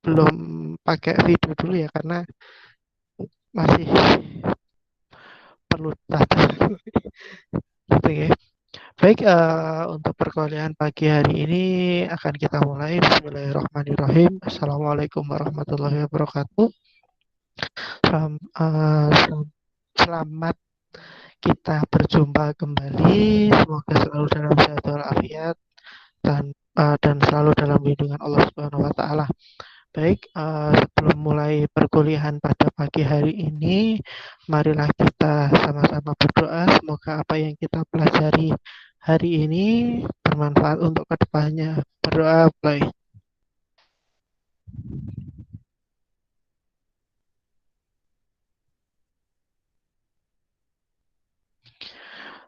belum pakai video dulu ya karena masih perlu data gitu ya. Baik, untuk perkuliahan pagi hari ini akan kita mulai. Bismillahirrahmanirrahim. Assalamualaikum warahmatullahi wabarakatuh. Selamat kita berjumpa kembali. Semoga selalu dalam sehat walafiat dan selalu dalam lindungan Allah Subhanahu wa taala. Baik, sebelum mulai perkuliahan pada pagi hari ini, marilah kita sama-sama berdoa. Semoga apa yang kita pelajari hari ini bermanfaat untuk kedepannya. Berdoa mulai.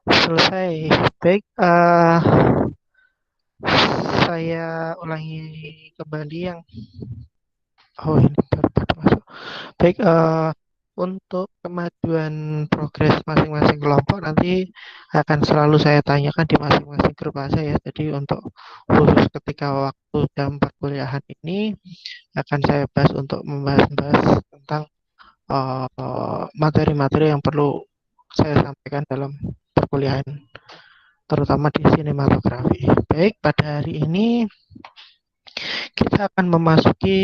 Selesai. Baik, saya ulangi kembali yang ini baru masuk. Baik, untuk kemajuan progres masing-masing kelompok nanti akan selalu saya tanyakan di masing-masing grup aja ya. Jadi untuk khusus ketika waktu jam perkuliahan ini akan saya bahas untuk membahas tentang materi-materi yang perlu saya sampaikan dalam perkuliahan, terutama di sinematografi. Baik, pada hari ini kita akan memasuki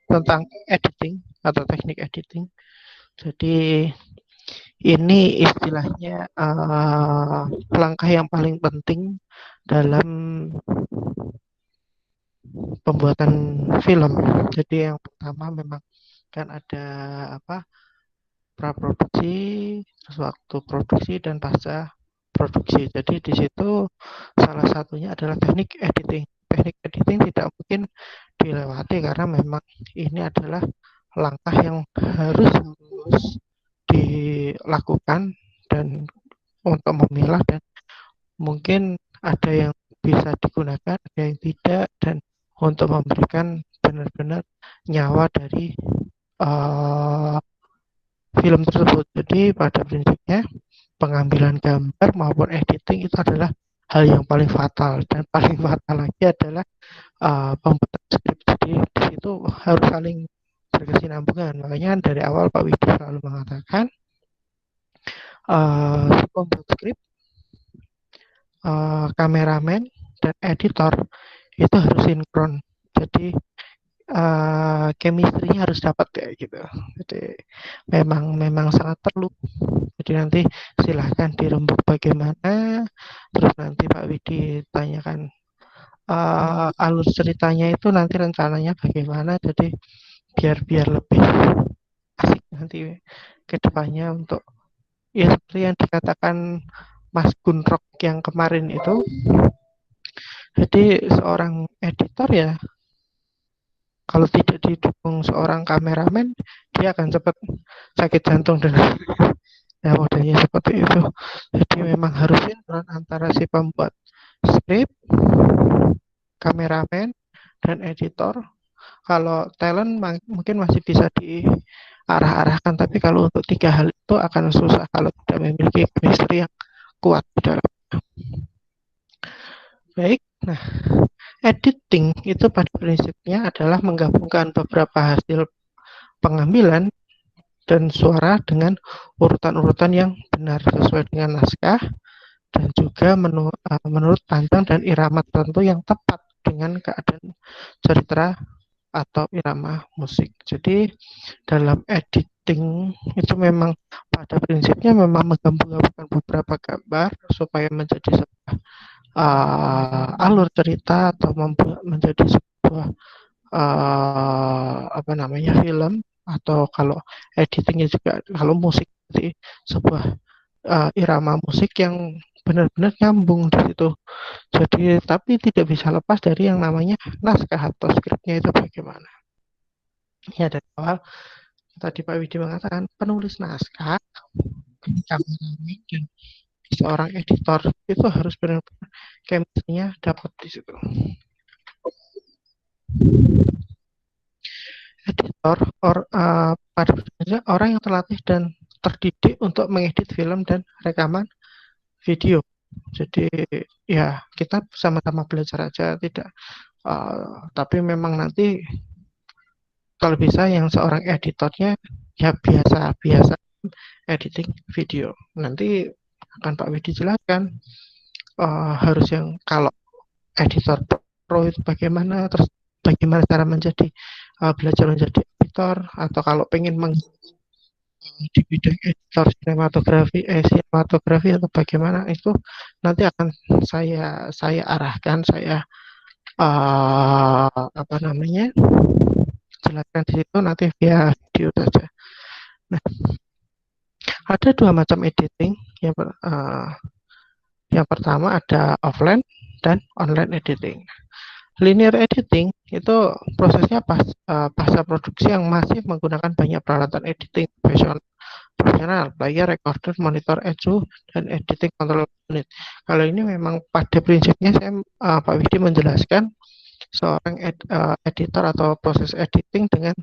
tentang editing atau teknik editing. Jadi ini istilahnya langkah yang paling penting dalam pembuatan film. Jadi yang pertama memang kan ada praproduksi, terus waktu produksi dan pasca produksi. Jadi di situ salah satunya adalah teknik editing. Teknik editing tidak mungkin dilewati karena memang ini adalah langkah yang harus dilakukan dan untuk memilah, dan mungkin ada yang bisa digunakan, ada yang tidak, dan untuk memberikan benar-benar nyawa dari film tersebut. Jadi pada prinsipnya pengambilan gambar maupun editing itu adalah hal yang paling fatal, dan paling fatal lagi adalah pembuatan skrip. Jadi di situ harus saling berkesinambungan. Makanya dari awal Pak Widi selalu mengatakan pembuat skrip, kameramen dan editor itu harus sinkron. Jadi chemistry-nya harus dapat kayak gitu. Jadi memang sangat perlu. Jadi nanti silahkan dirembuk bagaimana, terus nanti Pak Widi tanyakan alur ceritanya itu nanti rencananya bagaimana. Jadi biar lebih asik nanti ke depannya untuk ya seperti yang dikatakan Mas Gunrok yang kemarin itu. Jadi seorang editor ya kalau tidak didukung seorang kameramen dia akan cepat sakit jantung dan ya modelnya seperti itu. Jadi memang harus sinkron antara si pembuat skrip, kameramen, dan editor. Kalau talent mungkin masih bisa diarah-arahkan, tapi kalau untuk tiga hal itu akan susah kalau tidak memiliki chemistry yang kuat di dalam. Baik, nah editing itu pada prinsipnya adalah menggabungkan beberapa hasil pengambilan dan suara dengan urutan-urutan yang benar sesuai dengan naskah dan juga menurut pantang dan irama tertentu yang tepat dengan keadaan cerita atau irama musik. Jadi dalam editing itu memang pada prinsipnya memang menggabungkan beberapa gambar supaya menjadi sebuah alur cerita atau menjadi sebuah film, atau kalau editingnya juga kalau musik jadi sebuah irama musik yang benar-benar nyambung di situ. Jadi tapi tidak bisa lepas dari yang namanya naskah atau skripnya itu bagaimana. Ya dari awal tadi Pak Widi mengatakan penulis naskah, kameramen dan seorang editor itu harus benar-benar chemistry-nya dapat di situ. Editor pada prinsipnya orang yang terlatih dan terdidik untuk mengedit film dan rekaman video. Jadi ya kita sama-sama belajar aja, tidak Tapi memang nanti kalau bisa yang seorang editornya ya biasa editing video. Nanti akan Pak Widi jelaskan harus yang kalau editor pro itu bagaimana, terus bagaimana cara menjadi belajar menjadi editor, atau kalau pengen di bidang editor sinematografi atau bagaimana, itu nanti akan saya arahkan, saya apa namanya, jelaskan di situ nanti via video saja. Nah, ada dua macam editing. Yang pertama ada offline dan online editing. Linear editing itu prosesnya pasca produksi yang masih menggunakan banyak peralatan editing profesional, player, recorder, monitor, ECU, dan editing control unit. Kalau ini memang pada prinsipnya Pak Widi menjelaskan seorang editor atau proses editing dengan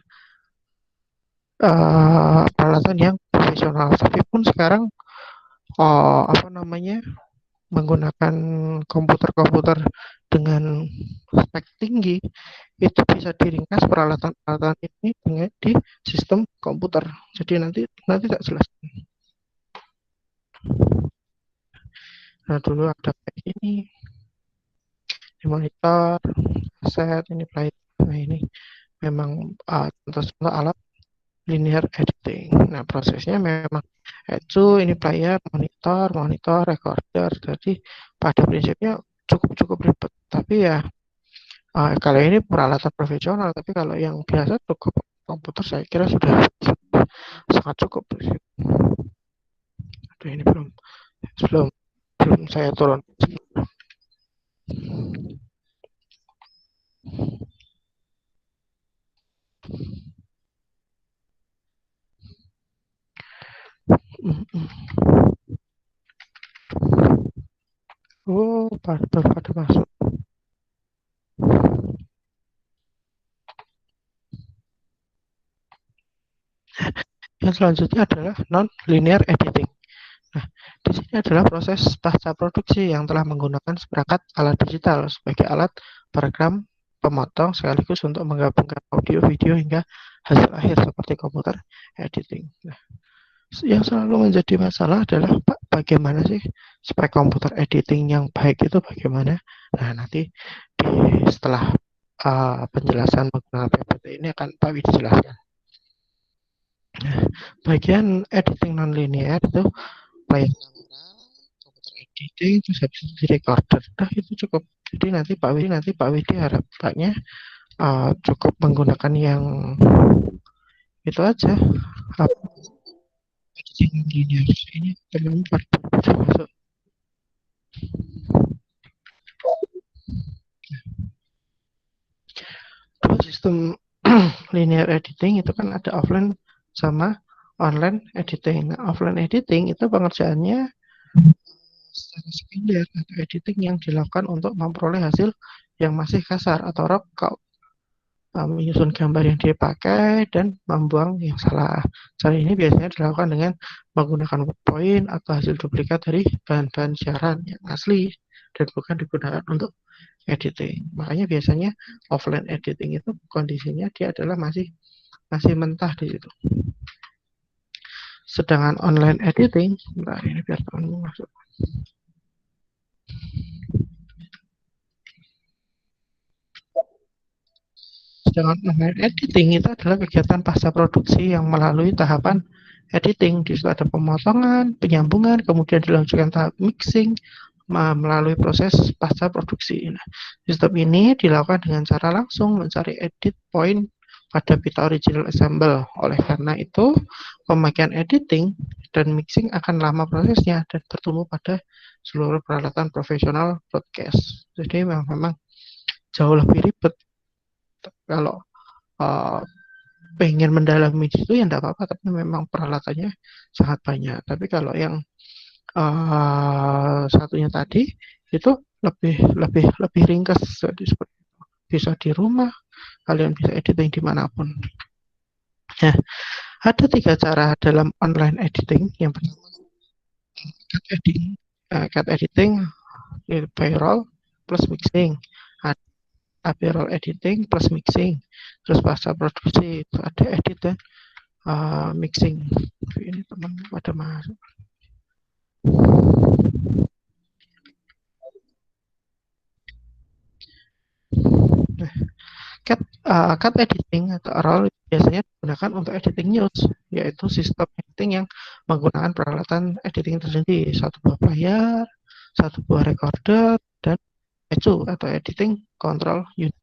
peralatan yang profesional. Tapi pun sekarang apa namanya, menggunakan komputer-komputer dengan spek tinggi, itu bisa diringkas peralatan-peralatan ini dengan di sistem komputer. Jadi nanti tak jelas. Nah, dulu ada kayak ini monitor, set, ini player. Nah, ini memang contoh-contoh alat linear editing. Nah, prosesnya memang ECU, ini player, monitor, recorder. Jadi pada prinsipnya cukup ribet. Tapi ya kalau ini peralatan profesional, tapi kalau yang biasa cukup komputer saya kira sudah sangat cukup. Aduh, ini belum saya turun. Oh, pada masuk. Yang selanjutnya adalah non-linear editing. Nah, di sini adalah proses pasca produksi yang telah menggunakan seperangkat alat digital sebagai alat perekam, pemotong, sekaligus untuk menggabungkan audio, video hingga hasil akhir seperti komputer editing. Nah, yang selalu menjadi masalah adalah Pak, bagaimana sih spek komputer editing yang baik itu bagaimana? Nah, nanti setelah penjelasan menggunakan PPT ini akan Pak Widi jelaskan. Nah, bagian editing non-linear itu player komputer editing, terus habis itu di recorder. Nah, itu cukup. Jadi nanti Pak Widi harapannya cukup menggunakan yang itu aja. Editing non-linear ini teman masuk. Dua sistem linear editing itu kan ada offline sama online editing. Nah, offline editing itu pengerjaannya secara sekunder atau editing yang dilakukan untuk memperoleh hasil yang masih kasar atau raw, menyusun gambar yang dipakai dan membuang yang salah. Cara ini biasanya dilakukan dengan menggunakan PowerPoint atau hasil duplikat dari bahan-bahan siaran yang asli dan bukan digunakan untuk editing. Makanya biasanya offline editing itu kondisinya dia adalah masih mentah di situ. Sedangkan online editing, nah ini biar temanmu masuk. Sedangkan online editing itu adalah kegiatan pasca produksi yang melalui tahapan editing. Di situ ada pemotongan, penyambungan, kemudian dilanjutkan tahap mixing melalui proses pasca produksi. Nah, sistem ini dilakukan dengan cara langsung mencari edit point pada pita original assemble. Oleh karena itu, pemakaian editing dan mixing akan lama prosesnya dan bertumbuh pada seluruh peralatan profesional broadcast. Jadi memang jauh lebih ribet. Kalau pengen mendalami itu ya enggak apa-apa, tapi memang peralatannya sangat banyak. Tapi kalau yang satunya tadi itu lebih ringkas, jadi seperti itu. Bisa di rumah, kalian bisa editing dimanapun. Nah, ada 3 cara dalam online editing. Yang pertama cut editing, payroll plus mixing. apparel editing plus mixing. Terus pasca produksi itu ada edit dan mixing. Ini teman pada masuk. Nah, cut editing atau roll biasanya digunakan untuk editing news, yaitu sistem editing yang menggunakan peralatan editing tersendiri, satu buah player, satu buah recorder, dan ECU atau editing control unit.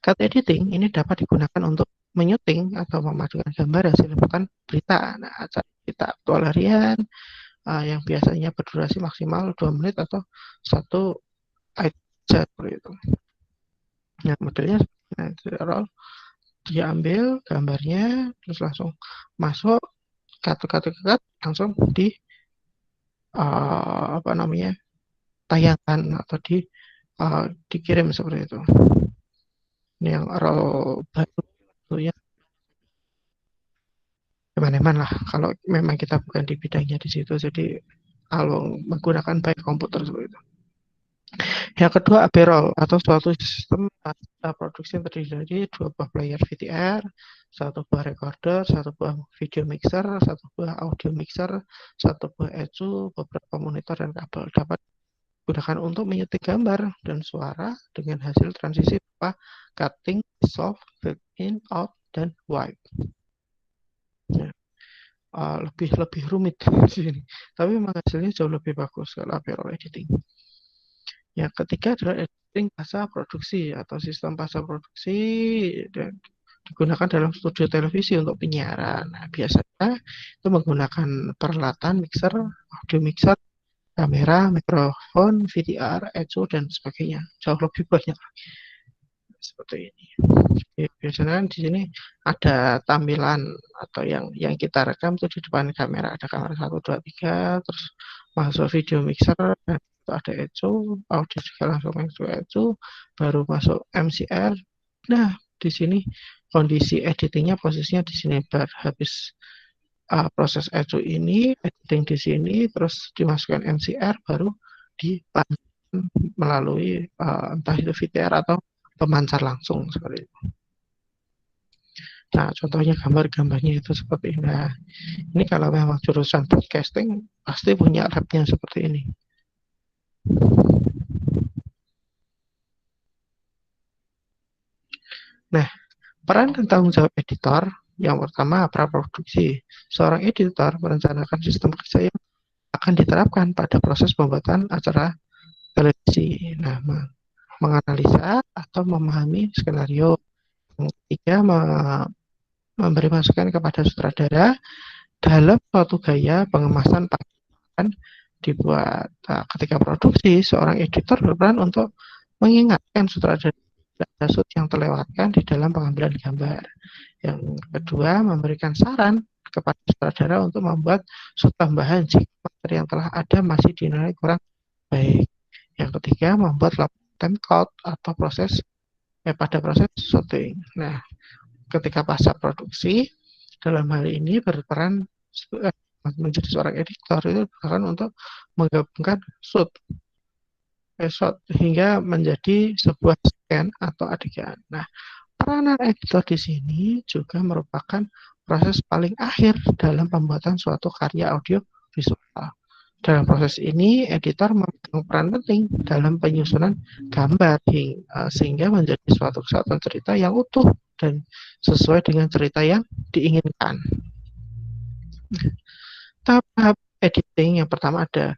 Cut editing ini dapat digunakan untuk menyuting atau memadukan gambar hasil liputan berita. Nah, acara berita aktual harian yang biasanya berdurasi maksimal 2 menit atau satu item seperti itu. Nah, modelnya roll, dia ambil gambarnya terus langsung masuk cut langsung di tayangkan atau dikirim seperti itu. Ini yang roll baru ya, teman-teman lah kalau memang kita bukan di bidangnya di situ, jadi kalau menggunakan baik komputer seperti itu. Yang kedua, apparel atau suatu sistem produksi yang terdiri dari 2 buah player VTR, 1 buah recorder, 1 buah video mixer, 1 buah audio mixer, 1 buah ECU, beberapa monitor dan kabel. Dapat digunakan untuk menyeting gambar dan suara dengan hasil transisi berupa cutting, dissolve, fade in, out, dan wipe. Ya. Lebih rumit di sini, tapi memang hasilnya jauh lebih bagus kalau apparel editing. Yang ketiga adalah editing pasca produksi atau sistem pasca produksi dan digunakan dalam studio televisi untuk penyiaran. Nah, biasanya itu menggunakan peralatan mixer, audio mixer, kamera, mikrofon, VCR, ECU, dan sebagainya. Jauh lebih banyak seperti ini. Biasanya di sini ada tampilan atau yang kita rekam itu di depan kamera, ada kamera 1, 2, 3, terus masuk video mixer, dan ada ECU, audio juga langsung masuk ECU, baru masuk MCR. Nah, di sini kondisi editingnya posisinya di sini, habis proses ECU ini, editing di sini, terus dimasukkan MCR, baru dipancarkan melalui entah itu VTR atau pemancar langsung seperti itu. Nah, contohnya gambar-gambarnya itu seperti ini. Nah, ini kalau memang jurusan broadcasting pasti punya labnya seperti ini. Nah, peran dan tanggung jawab editor yang pertama praproduksi. Seorang editor merencanakan sistem kerja yang akan diterapkan pada proses pembuatan acara televisi. Nah, menganalisa atau memahami skenario. Yang ketiga, memberi masukan kepada sutradara dalam suatu gaya pengemasan pakaian dibuat. Nah, ketika produksi, seorang editor berperan untuk mengingatkan sutradara shoot yang terlewatkan di dalam pengambilan gambar. Yang kedua, memberikan saran kepada sutradara untuk membuat shoot tambahan jika materi yang telah ada masih dinilai kurang baik. Yang ketiga, membuat laporan time code atau pada proses syuting. Nah, ketika pasca produksi, dalam hal ini berperan menjadi seorang editor itu berperan untuk menggabungkan shot hingga menjadi sebuah scan atau adegan. Nah, peranan editor di sini juga merupakan proses paling akhir dalam pembuatan suatu karya audio visual. Dalam proses ini, editor memegang peran penting dalam penyusunan gambar sehingga menjadi suatu kesatuan cerita yang utuh dan sesuai dengan cerita yang diinginkan. Tahap editing yang pertama ada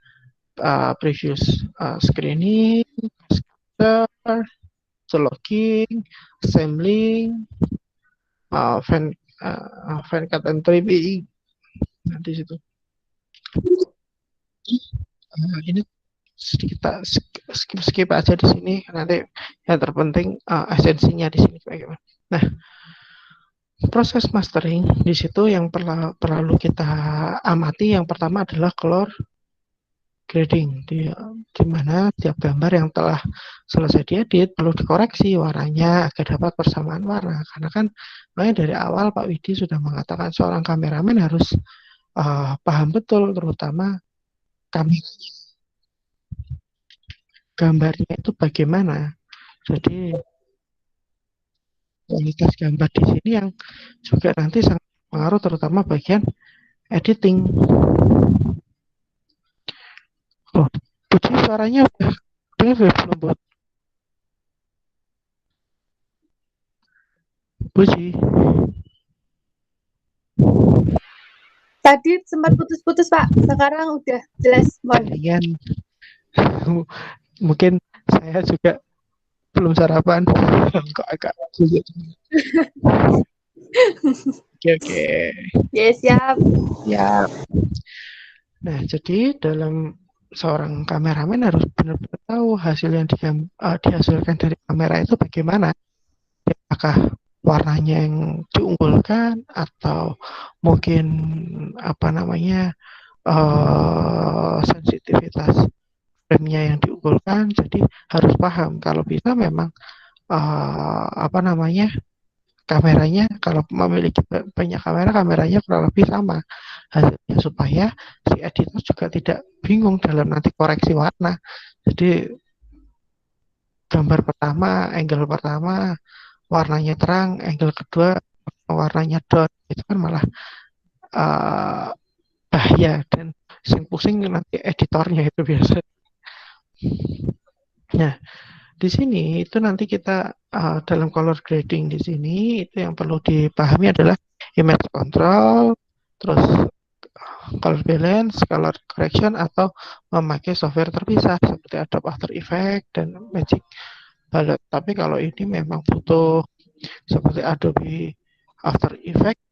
previous screening, capture, logging, assembling, fan cut and trimming. Nah, di situ. Ini kita skip aja di sini, nanti yang terpenting esensinya di sini bagaimana. Nah, proses mastering di situ yang perlu kita amati yang pertama adalah color grading, di mana tiap gambar yang telah selesai diedit perlu dikoreksi warnanya agar dapat persamaan warna, karena kan dari awal Pak Widi sudah mengatakan seorang kameramen harus paham betul terutama kameranya, gambarnya itu bagaimana, Jadi kualitas gambar di sini yang juga nanti sangat pengaruh, terutama bagian editing. Oh, Puji suaranya udah dengar belum buat Puji? Tadi sempat putus-putus Pak, sekarang udah jelas. Mendingan mungkin saya juga belum sarapan kok agak sulit. Oke. Ya siap. Ya. Nah, jadi dalam seorang kameramen harus benar-benar tahu hasil yang dihasilkan dari kamera itu bagaimana. Apakah warnanya yang diunggulkan atau mungkin sensitivitas frame-nya yang diunggulkan. Jadi harus paham kalau bisa memang kameranya, kalau memiliki banyak kameranya kurang lebih sama hasilnya, supaya si editor juga tidak bingung dalam nanti koreksi warna. Jadi gambar pertama, angle pertama warnanya terang, angle kedua warnanya down, itu kan malah bahaya, dan sing pusing nanti editornya itu biasa. Nah, di sini itu nanti kita dalam color grading di sini itu yang perlu dipahami adalah image control, terus color balance, color correction, atau memakai software terpisah seperti Adobe After Effects dan Magic Bullet. Tapi kalau ini memang butuh seperti Adobe After Effects,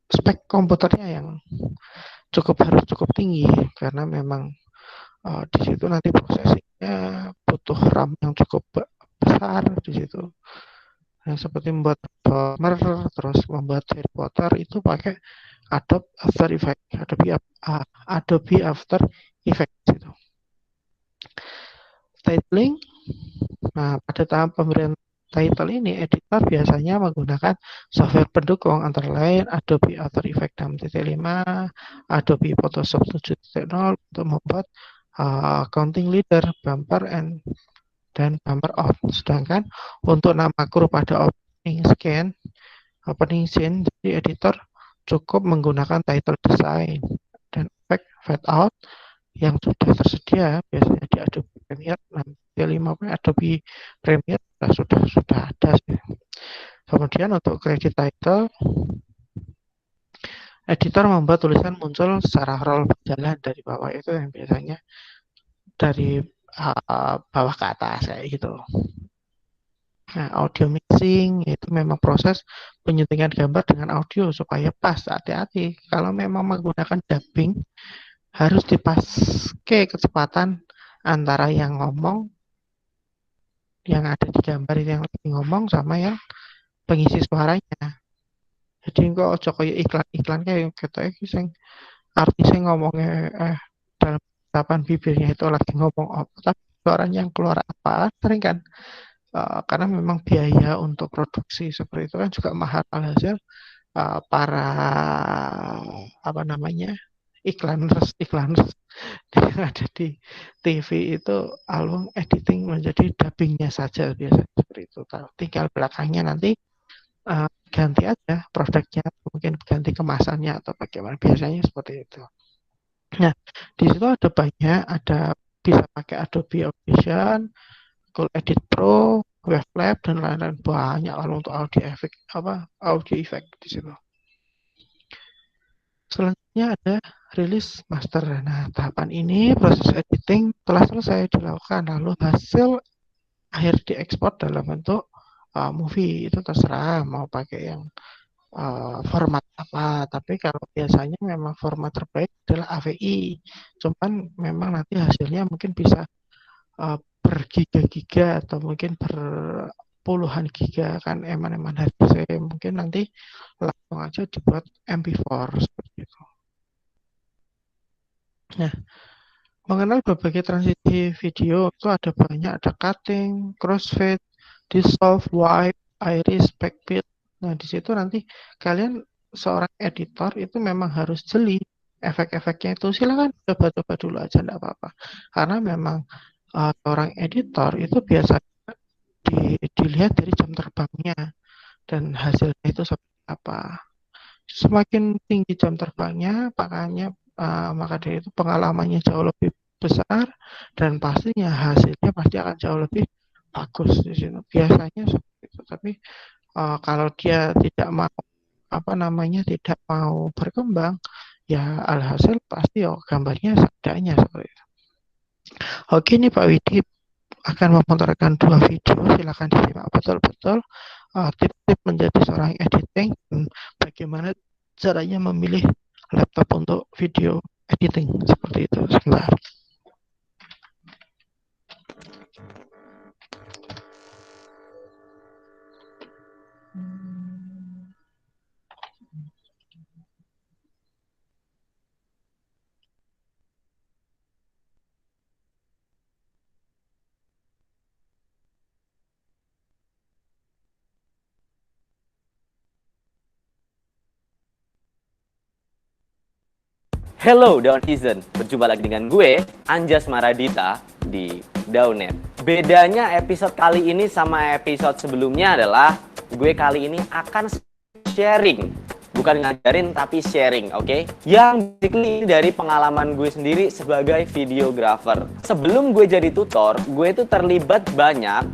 spek komputernya yang harus cukup tinggi, karena memang di situ nanti prosesnya butuh RAM yang cukup besar di situ. Nah, seperti membuat Homer, terus membuat Harry Potter itu pakai Adobe After Effects, Adobe After Effects itu. Titling. Nah, pada tahap pemberian title ini, editor biasanya menggunakan software pendukung antara lain Adobe After Effects 6.5, Adobe Photoshop 7.0 untuk membuat counting leader, bumper, dan bumper out. Sedangkan untuk nama grup pada opening scene, jadi editor cukup menggunakan title design dan effect fade out yang sudah tersedia biasanya di Adobe Premiere. Nanti 5 Adobe Premiere sudah ada sih. Kemudian untuk credit title, editor membuat tulisan muncul secara roll berjalan dari bawah, itu yang biasanya dari bawah ke atas kayak gitu. Nah, audio mixing itu memang proses penyuntingan gambar dengan audio supaya pas. Hati-hati kalau memang menggunakan dubbing, harus dipakai kecepatan antara yang ngomong, yang ada di gambar itu yang lagi ngomong, sama yang pengisi suaranya. Jadi kok ojo kayak iklan-iklan kayak kita sing artisnya ngomongnya dalam ucapan bibirnya itu lagi ngomong apa, tapi suaranya yang keluar apa, sering kan. Karena memang biaya untuk produksi seperti itu kan juga mahal, hasil para iklaners yang ada di TV itu alung editing menjadi dubbingnya saja biasanya seperti itu. Tinggal belakangnya nanti ganti aja produknya, mungkin ganti kemasannya atau bagaimana, biasanya seperti itu. Nah, di situ ada banyak, bisa pakai Adobe Audition, Cool Edit Pro, Wavelab, dan lain-lain banyak kalau untuk audio effect di situ. Selanjutnya ada rilis master. Nah, tahapan ini proses editing telah selesai dilakukan, lalu hasil akhir diekspor dalam bentuk movie. Itu terserah mau pakai yang format apa, tapi kalau biasanya memang format terbaik adalah AVI. Cuman memang nanti hasilnya mungkin bisa bergiga-giga atau mungkin berpuluhan giga, kan eman-eman HTC, mungkin nanti langsung aja dibuat MP4 seperti itu. Nah, mengenal berbagai transisi video itu ada banyak, ada cutting, crossfade, dissolve, wipe, iris, backbeat. Nah, di situ nanti kalian seorang editor itu memang harus jeli efek-efeknya itu. Silakan coba-coba dulu aja, enggak apa-apa. Karena memang seorang editor itu biasanya dilihat dari jam terbangnya dan hasilnya itu seperti apa. Semakin tinggi jam terbangnya, maka dari itu pengalamannya jauh lebih besar dan pastinya hasilnya pasti akan jauh lebih bagus di sini. Biasanya seperti itu. Tapi kalau dia tidak mau berkembang, ya alhasil pasti gambarnya seadanya seperti itu. Oke, ini Pak Widi akan memutarkan 2 video, silakan disimak betul-betul tip-tip menjadi seorang editing dan bagaimana caranya memilih laptop untuk video editing seperti itu. Sebentar. Hello Daun Season, berjumpa lagi dengan gue, Anjas Maradita di Daunet. Bedanya episode kali ini sama episode sebelumnya adalah gue kali ini akan sharing, bukan ngajarin tapi sharing, oke? Yang basically dari pengalaman gue sendiri sebagai videographer. Sebelum gue jadi tutor, gue itu terlibat banyak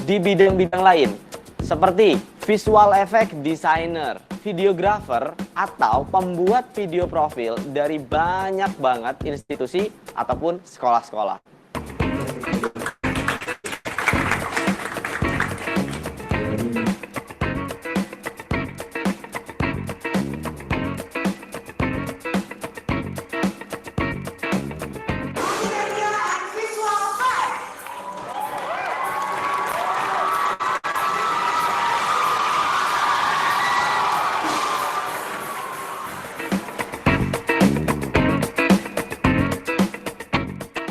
di bidang-bidang lain, seperti visual effect designer, videographer, atau pembuat video profil dari banyak banget institusi ataupun sekolah-sekolah.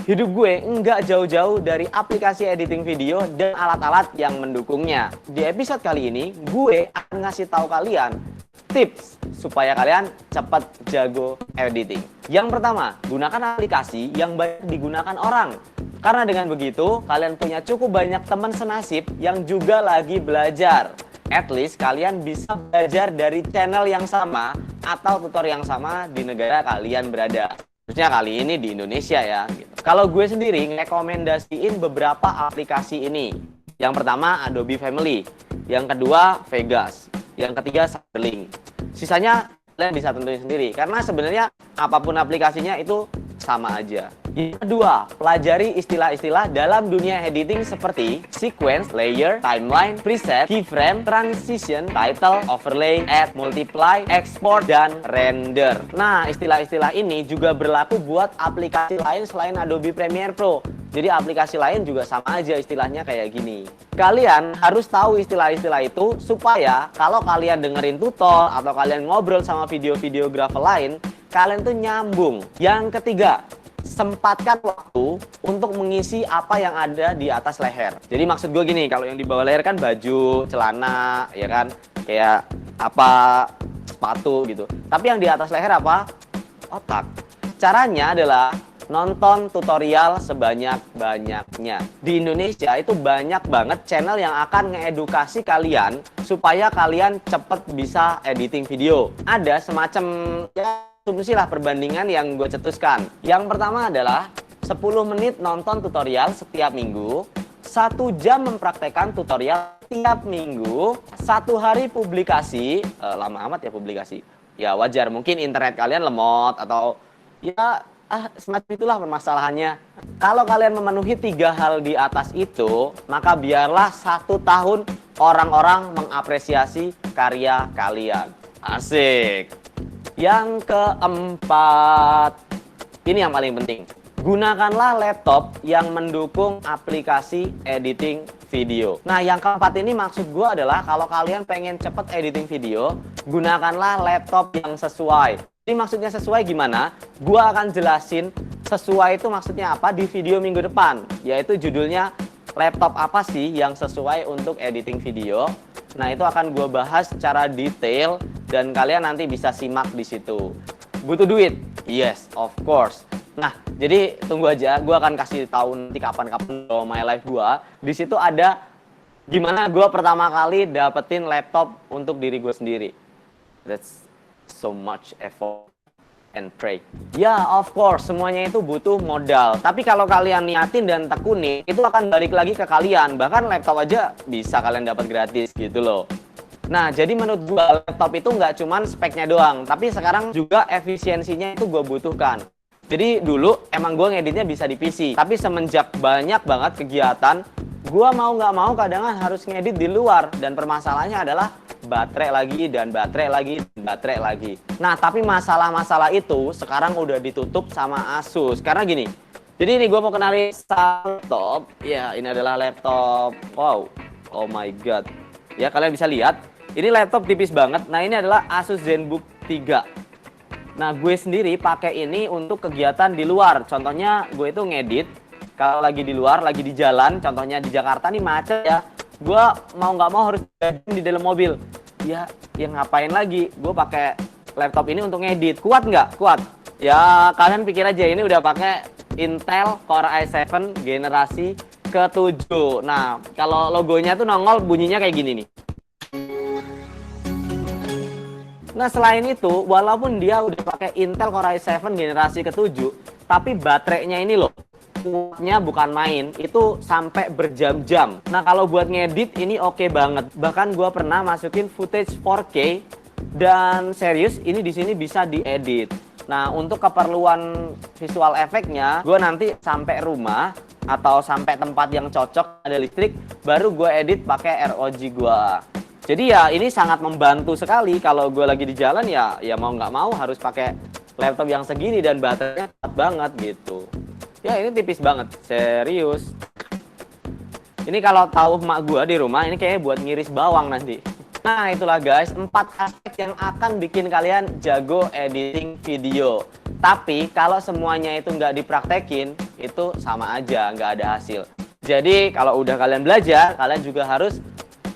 Hidup gue nggak jauh-jauh dari aplikasi editing video dan alat-alat yang mendukungnya. Di episode kali ini, gue akan ngasih tahu kalian tips supaya kalian cepat jago editing. Yang pertama, gunakan aplikasi yang banyak digunakan orang. Karena dengan begitu, kalian punya cukup banyak teman senasib yang juga lagi belajar. At least kalian bisa belajar dari channel yang sama atau tutor yang sama di negara kalian berada. Khususnya kali ini di Indonesia ya. Kalau gue sendiri ngerekomendasiin beberapa aplikasi ini. Yang pertama Adobe Family, yang kedua Vegas, yang ketiga Cyberlink. Sisanya kalian bisa tentuin sendiri karena sebenarnya apapun aplikasinya itu sama aja. Yang kedua, pelajari istilah-istilah dalam dunia editing seperti sequence, layer, timeline, preset, keyframe, transition, title, overlay, add, multiply, export, dan render. Nah, istilah-istilah ini juga berlaku buat aplikasi lain selain Adobe Premiere Pro. Jadi aplikasi lain juga sama aja istilahnya kayak gini. Kalian harus tahu istilah-istilah itu supaya kalau kalian dengerin tutor atau kalian ngobrol sama videografer lain, kalian tuh nyambung. Yang ketiga, sempatkan waktu untuk mengisi apa yang ada di atas leher. Jadi maksud gue gini, kalau yang di bawah leher kan baju, celana, ya kan, kayak apa, sepatu gitu. Tapi yang di atas leher apa? Otak. Caranya adalah nonton tutorial sebanyak-banyaknya. Di Indonesia itu banyak banget channel yang akan ngedukasi kalian supaya kalian cepet bisa editing video. Ada semacam asumsi lah perbandingan yang gue cetuskan. Yang pertama adalah 10 menit nonton tutorial setiap minggu, 1 jam mempraktekkan tutorial setiap minggu, 1 hari publikasi. Lama amat ya publikasi. Ya wajar, mungkin internet kalian lemot atau ya semacam itulah permasalahannya. Kalau kalian memenuhi 3 hal di atas itu, maka biarlah 1 tahun orang-orang mengapresiasi karya kalian. Asik. Yang keempat, ini yang paling penting. Gunakanlah laptop yang mendukung aplikasi editing video. Nah, yang keempat ini maksud gue adalah kalau kalian pengen cepet editing video, gunakanlah laptop yang sesuai. Ini maksudnya sesuai gimana? Gue akan jelasin sesuai itu maksudnya apa di video minggu depan. Yaitu judulnya laptop apa sih yang sesuai untuk editing video. Nah, itu akan gue bahas secara detail dan kalian nanti bisa simak di situ. Butuh duit? Yes, of course. Nah, jadi tunggu aja, gue akan kasih tahu nanti kapan-kapan my life gue. Di situ ada gimana gue pertama kali dapetin laptop untuk diri gue sendiri. That's so much effort and pray. Ya, of course, semuanya itu butuh modal. Tapi kalau kalian niatin dan tekuni, itu akan balik lagi ke kalian. Bahkan laptop aja bisa kalian dapat gratis gitu loh. Nah, jadi menurut gue laptop itu nggak cuman speknya doang, tapi sekarang juga efisiensinya itu gue butuhkan. Jadi dulu emang gue ngeditnya bisa di PC, tapi semenjak banyak banget kegiatan, gue mau nggak mau kadang harus ngedit di luar. Dan permasalahannya adalah baterai lagi dan baterai lagi dan baterai lagi. Nah, tapi masalah-masalah itu sekarang udah ditutup sama Asus. Karena gini, jadi ini gue mau kenalin laptop. Ya, ini adalah laptop. Wow, oh my god. Ya, kalian bisa lihat. Ini laptop tipis banget. Nah, ini adalah Asus ZenBook 3. Nah, gue sendiri pakai ini untuk kegiatan di luar. Contohnya, gue itu ngedit. Kalau lagi di luar, lagi di jalan, contohnya di Jakarta nih macet ya. Gue mau nggak mau harus di dalam mobil. Ya, yang ngapain lagi? Gue pakai laptop ini untuk ngedit. Kuat nggak? Kuat. Ya, kalian pikir aja ini udah pakai Intel Core i7 generasi ke-7. Nah, kalau logonya tuh nongol bunyinya kayak gini nih. Nah, selain itu, walaupun dia udah pakai Intel Core i7 generasi ke-7, tapi baterainya ini loh, kuatnya bukan main, itu sampai berjam-jam. Nah, kalau buat ngedit ini oke banget. Bahkan gue pernah masukin footage 4K dan serius ini di sini bisa diedit. Nah, untuk keperluan visual efeknya, gue nanti sampai rumah atau sampai tempat yang cocok ada listrik, baru gue edit pakai ROG gue. Jadi ya ini sangat membantu sekali kalau gue lagi di jalan ya mau nggak mau harus pakai laptop yang segini dan baterainya kuat banget gitu. Ya ini tipis banget, serius. Ini kalau tahu emak gue di rumah ini kayaknya buat ngiris bawang nanti. Nah itulah guys 4 aspek yang akan bikin kalian jago editing video. Tapi kalau semuanya itu nggak dipraktekin itu sama aja nggak ada hasil. Jadi kalau udah kalian belajar kalian juga harus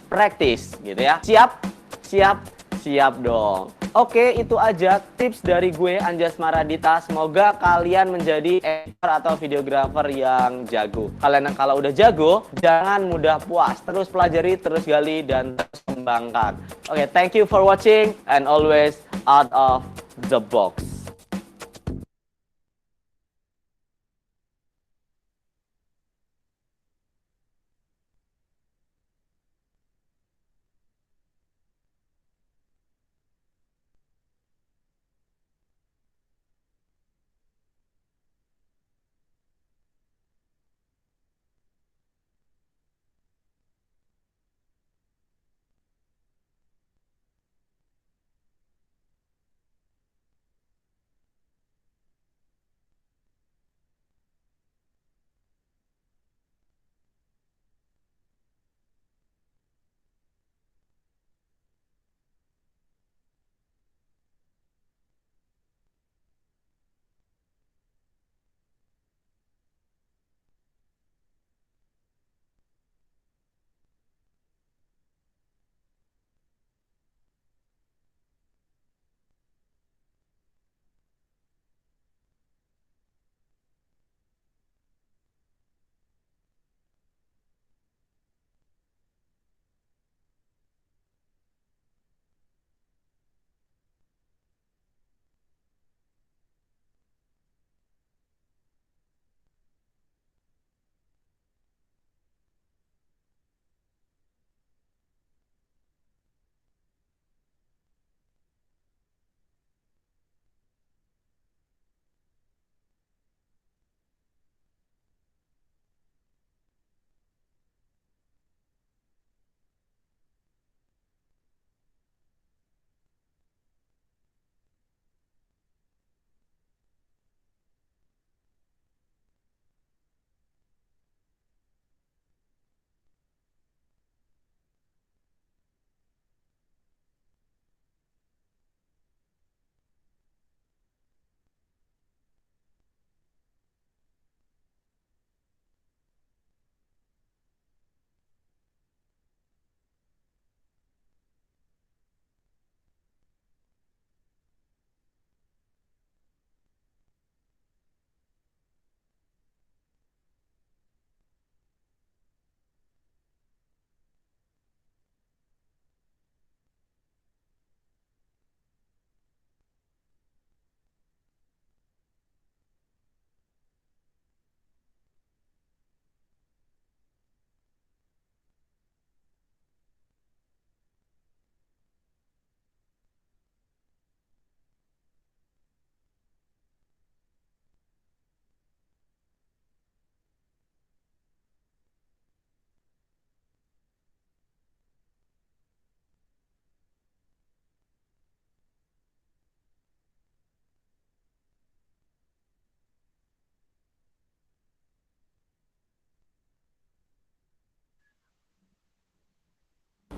praktis gitu ya. Siap? Siap? Siap dong. Oke, itu aja tips dari gue Anjas Maradita. Semoga kalian menjadi editor atau videographer yang jago. Kalian kalau udah jago, jangan mudah puas. Terus pelajari, terus gali, dan terus kembangkan. Oke, thank you for watching and always out of the box.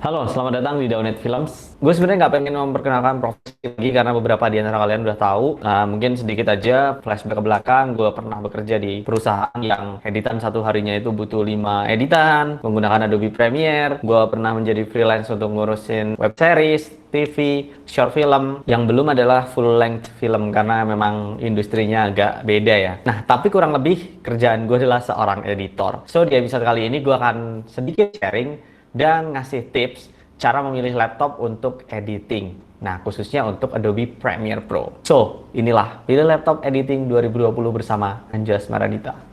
Halo, selamat datang di Daunit Films. Gue sebenarnya nggak pengen memperkenalkan profesi lagi karena beberapa di antara kalian udah tahu. Mungkin sedikit aja flashback ke belakang. Gue pernah bekerja di perusahaan yang editan satu harinya itu butuh 5 editan menggunakan Adobe Premiere. Gue pernah menjadi freelance untuk ngurusin web series, TV, short film. Yang belum adalah full length film karena memang industrinya agak beda ya. Nah, tapi kurang lebih kerjaan gue adalah seorang editor. So, di episode kali ini gue akan sedikit sharing dan ngasih tips cara memilih laptop untuk editing. Nah, khususnya untuk Adobe Premiere Pro. So, inilah pilih laptop editing 2020 bersama Anjas Maradita.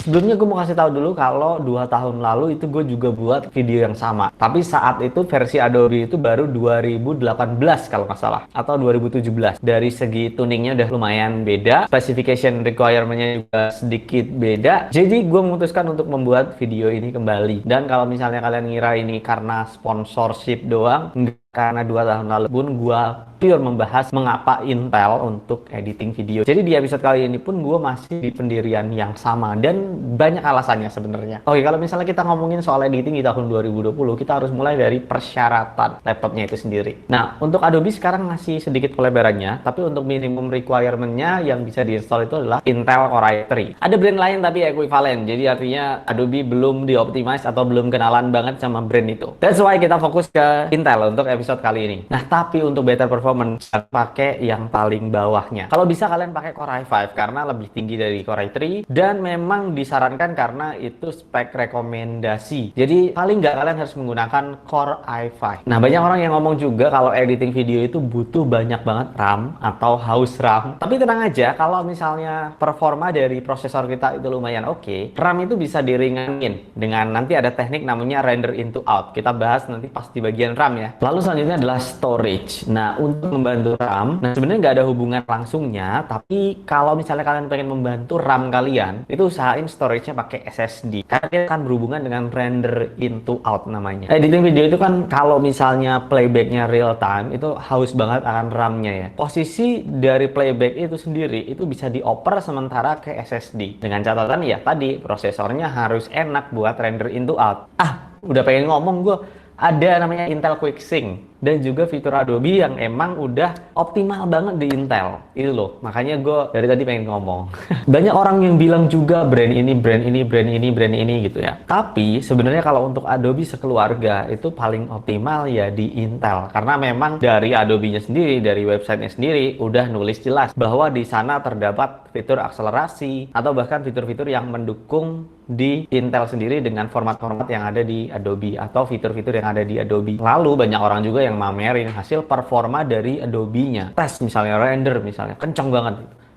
Sebelumnya gue mau kasih tahu dulu kalau 2 tahun lalu itu gue juga buat video yang sama. Tapi saat itu versi Adobe itu baru 2018 kalau nggak salah. Atau 2017. Dari segi tuningnya udah lumayan beda. Specification requirement-nya juga sedikit beda. Jadi gue memutuskan untuk membuat video ini kembali. Dan kalau misalnya kalian ngira ini karena sponsorship doang, karena 2 tahun lalu pun gue pure membahas mengapa Intel untuk editing video. Jadi di episode kali ini pun gue masih di pendirian yang sama dan banyak alasannya sebenarnya. Oke, kalau misalnya kita ngomongin soal editing di tahun 2020, kita harus mulai dari persyaratan laptopnya itu sendiri. Nah, untuk Adobe sekarang masih sedikit pelebarannya, tapi untuk minimum requirement-nya yang bisa diinstal itu adalah Intel Core i3. Ada brand lain tapi equivalent, jadi artinya Adobe belum dioptimize atau belum kenalan banget sama brand itu. That's why kita fokus ke Intel untuk episode kali ini. Nah, tapi untuk better performance pakai yang paling bawahnya. Kalau bisa kalian pakai Core i5 karena lebih tinggi dari Core i3 dan memang disarankan karena itu spek rekomendasi. Jadi paling nggak kalian harus menggunakan Core i5. Nah, banyak orang yang ngomong juga kalau editing video itu butuh banyak banget RAM atau haus RAM. Tapi tenang aja, kalau misalnya performa dari prosesor kita itu lumayan oke, RAM itu bisa diringanin dengan nanti ada teknik namanya render into out. Kita bahas nanti pas di bagian RAM ya. Lalu selanjutnya adalah storage. Nah, untuk membantu RAM, nah sebenarnya nggak ada hubungan langsungnya, tapi kalau misalnya kalian pengen membantu RAM kalian, itu usahain storage-nya pakai SSD. Karena dia akan berhubungan dengan render into out namanya. Editing video itu kan kalau misalnya playback-nya real time, itu haus banget akan RAM-nya ya. Posisi dari playback itu sendiri, itu bisa dioper sementara ke SSD. Dengan catatan ya tadi, prosesornya harus enak buat render into out. Udah pengen ngomong gue. Ada namanya Intel QuickSync dan juga fitur Adobe yang emang udah optimal banget di Intel. Itu loh, makanya gue dari tadi pengen ngomong. Banyak orang yang bilang juga brand ini, brand ini, brand ini, brand ini gitu ya. Tapi sebenarnya kalau untuk Adobe sekeluarga itu paling optimal ya di Intel. Karena memang dari Adobe-nya sendiri, dari websitenya sendiri udah nulis jelas bahwa di sana terdapat fitur akselerasi atau bahkan fitur-fitur yang mendukung di Intel sendiri dengan format-format yang ada di Adobe atau fitur-fitur yang ada di Adobe. Lalu banyak orang juga yang mamerin hasil performa dari Adobe-nya. Tes misalnya render misalnya kencang banget.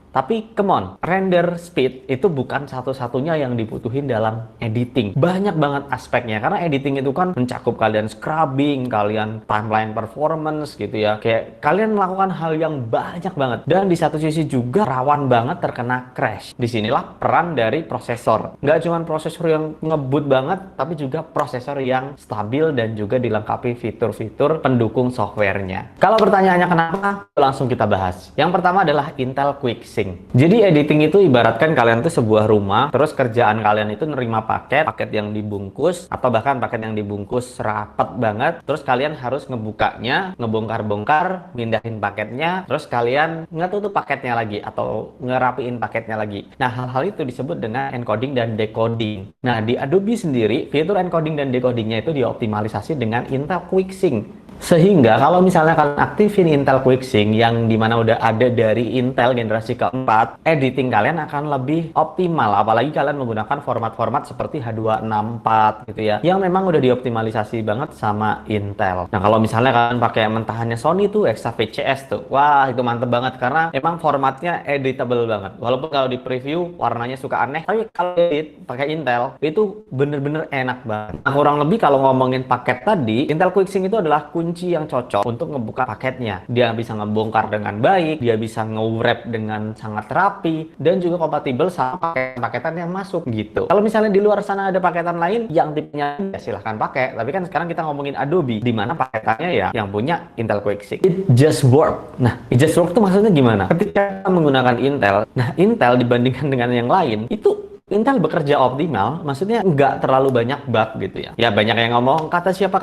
Tapi come on, render speed itu bukan satu-satunya yang dibutuhin dalam editing. Banyak banget aspeknya, karena editing itu kan mencakup kalian scrubbing, kalian timeline performance gitu ya. Kayak kalian melakukan hal yang banyak banget. Dan di satu sisi juga rawan banget terkena crash. Disinilah peran dari prosesor. Nggak cuma prosesor yang ngebut banget, tapi juga prosesor yang stabil dan juga dilengkapi fitur-fitur pendukung softwarenya. Kalau pertanyaannya kenapa, langsung kita bahas. Yang pertama adalah Intel QuickSync. Jadi editing itu ibaratkan kalian tuh sebuah rumah, terus kerjaan kalian itu nerima paket yang dibungkus atau bahkan paket yang dibungkus rapat banget, terus kalian harus ngebukanya, ngebongkar-bongkar, mindahin paketnya, terus kalian ngetutup paketnya lagi atau ngerapiin paketnya lagi. Nah, hal-hal itu disebut dengan encoding dan decoding. Nah, di Adobe sendiri, fitur encoding dan decodingnya itu dioptimalisasi dengan Intel QuickSync. Sehingga kalau misalnya kalian aktifin Intel QuickSync yang dimana udah ada dari Intel generasi keempat, editing kalian akan lebih optimal. Apalagi kalian menggunakan format-format seperti H264 gitu ya, yang memang udah dioptimalisasi banget sama Intel. Nah, kalau misalnya kalian pakai mentahannya Sony tuh, XAVCS tuh, wah itu mantep banget karena emang formatnya editable banget. Walaupun kalau di preview warnanya suka aneh, tapi kalau edit pakai Intel itu bener-bener enak banget. Nah, kurang lebih kalau ngomongin paket tadi, Intel QuickSync itu adalah kunci kunci yang cocok untuk ngebuka paketnya. Dia bisa ngebongkar dengan baik, dia bisa nge-wrap dengan sangat rapi, dan juga kompatibel sama paketan yang masuk gitu. Kalau misalnya di luar sana ada paketan lain yang tipenya ya silahkan pakai, tapi kan sekarang kita ngomongin Adobe, di mana paketannya ya yang punya Intel Quick 6. It just work. Nah, it just work itu maksudnya gimana? Ketika kita menggunakan Intel, nah Intel dibandingkan dengan yang lain, itu Intel bekerja optimal, maksudnya nggak terlalu banyak bug gitu ya. Ya banyak yang ngomong, kata siapa.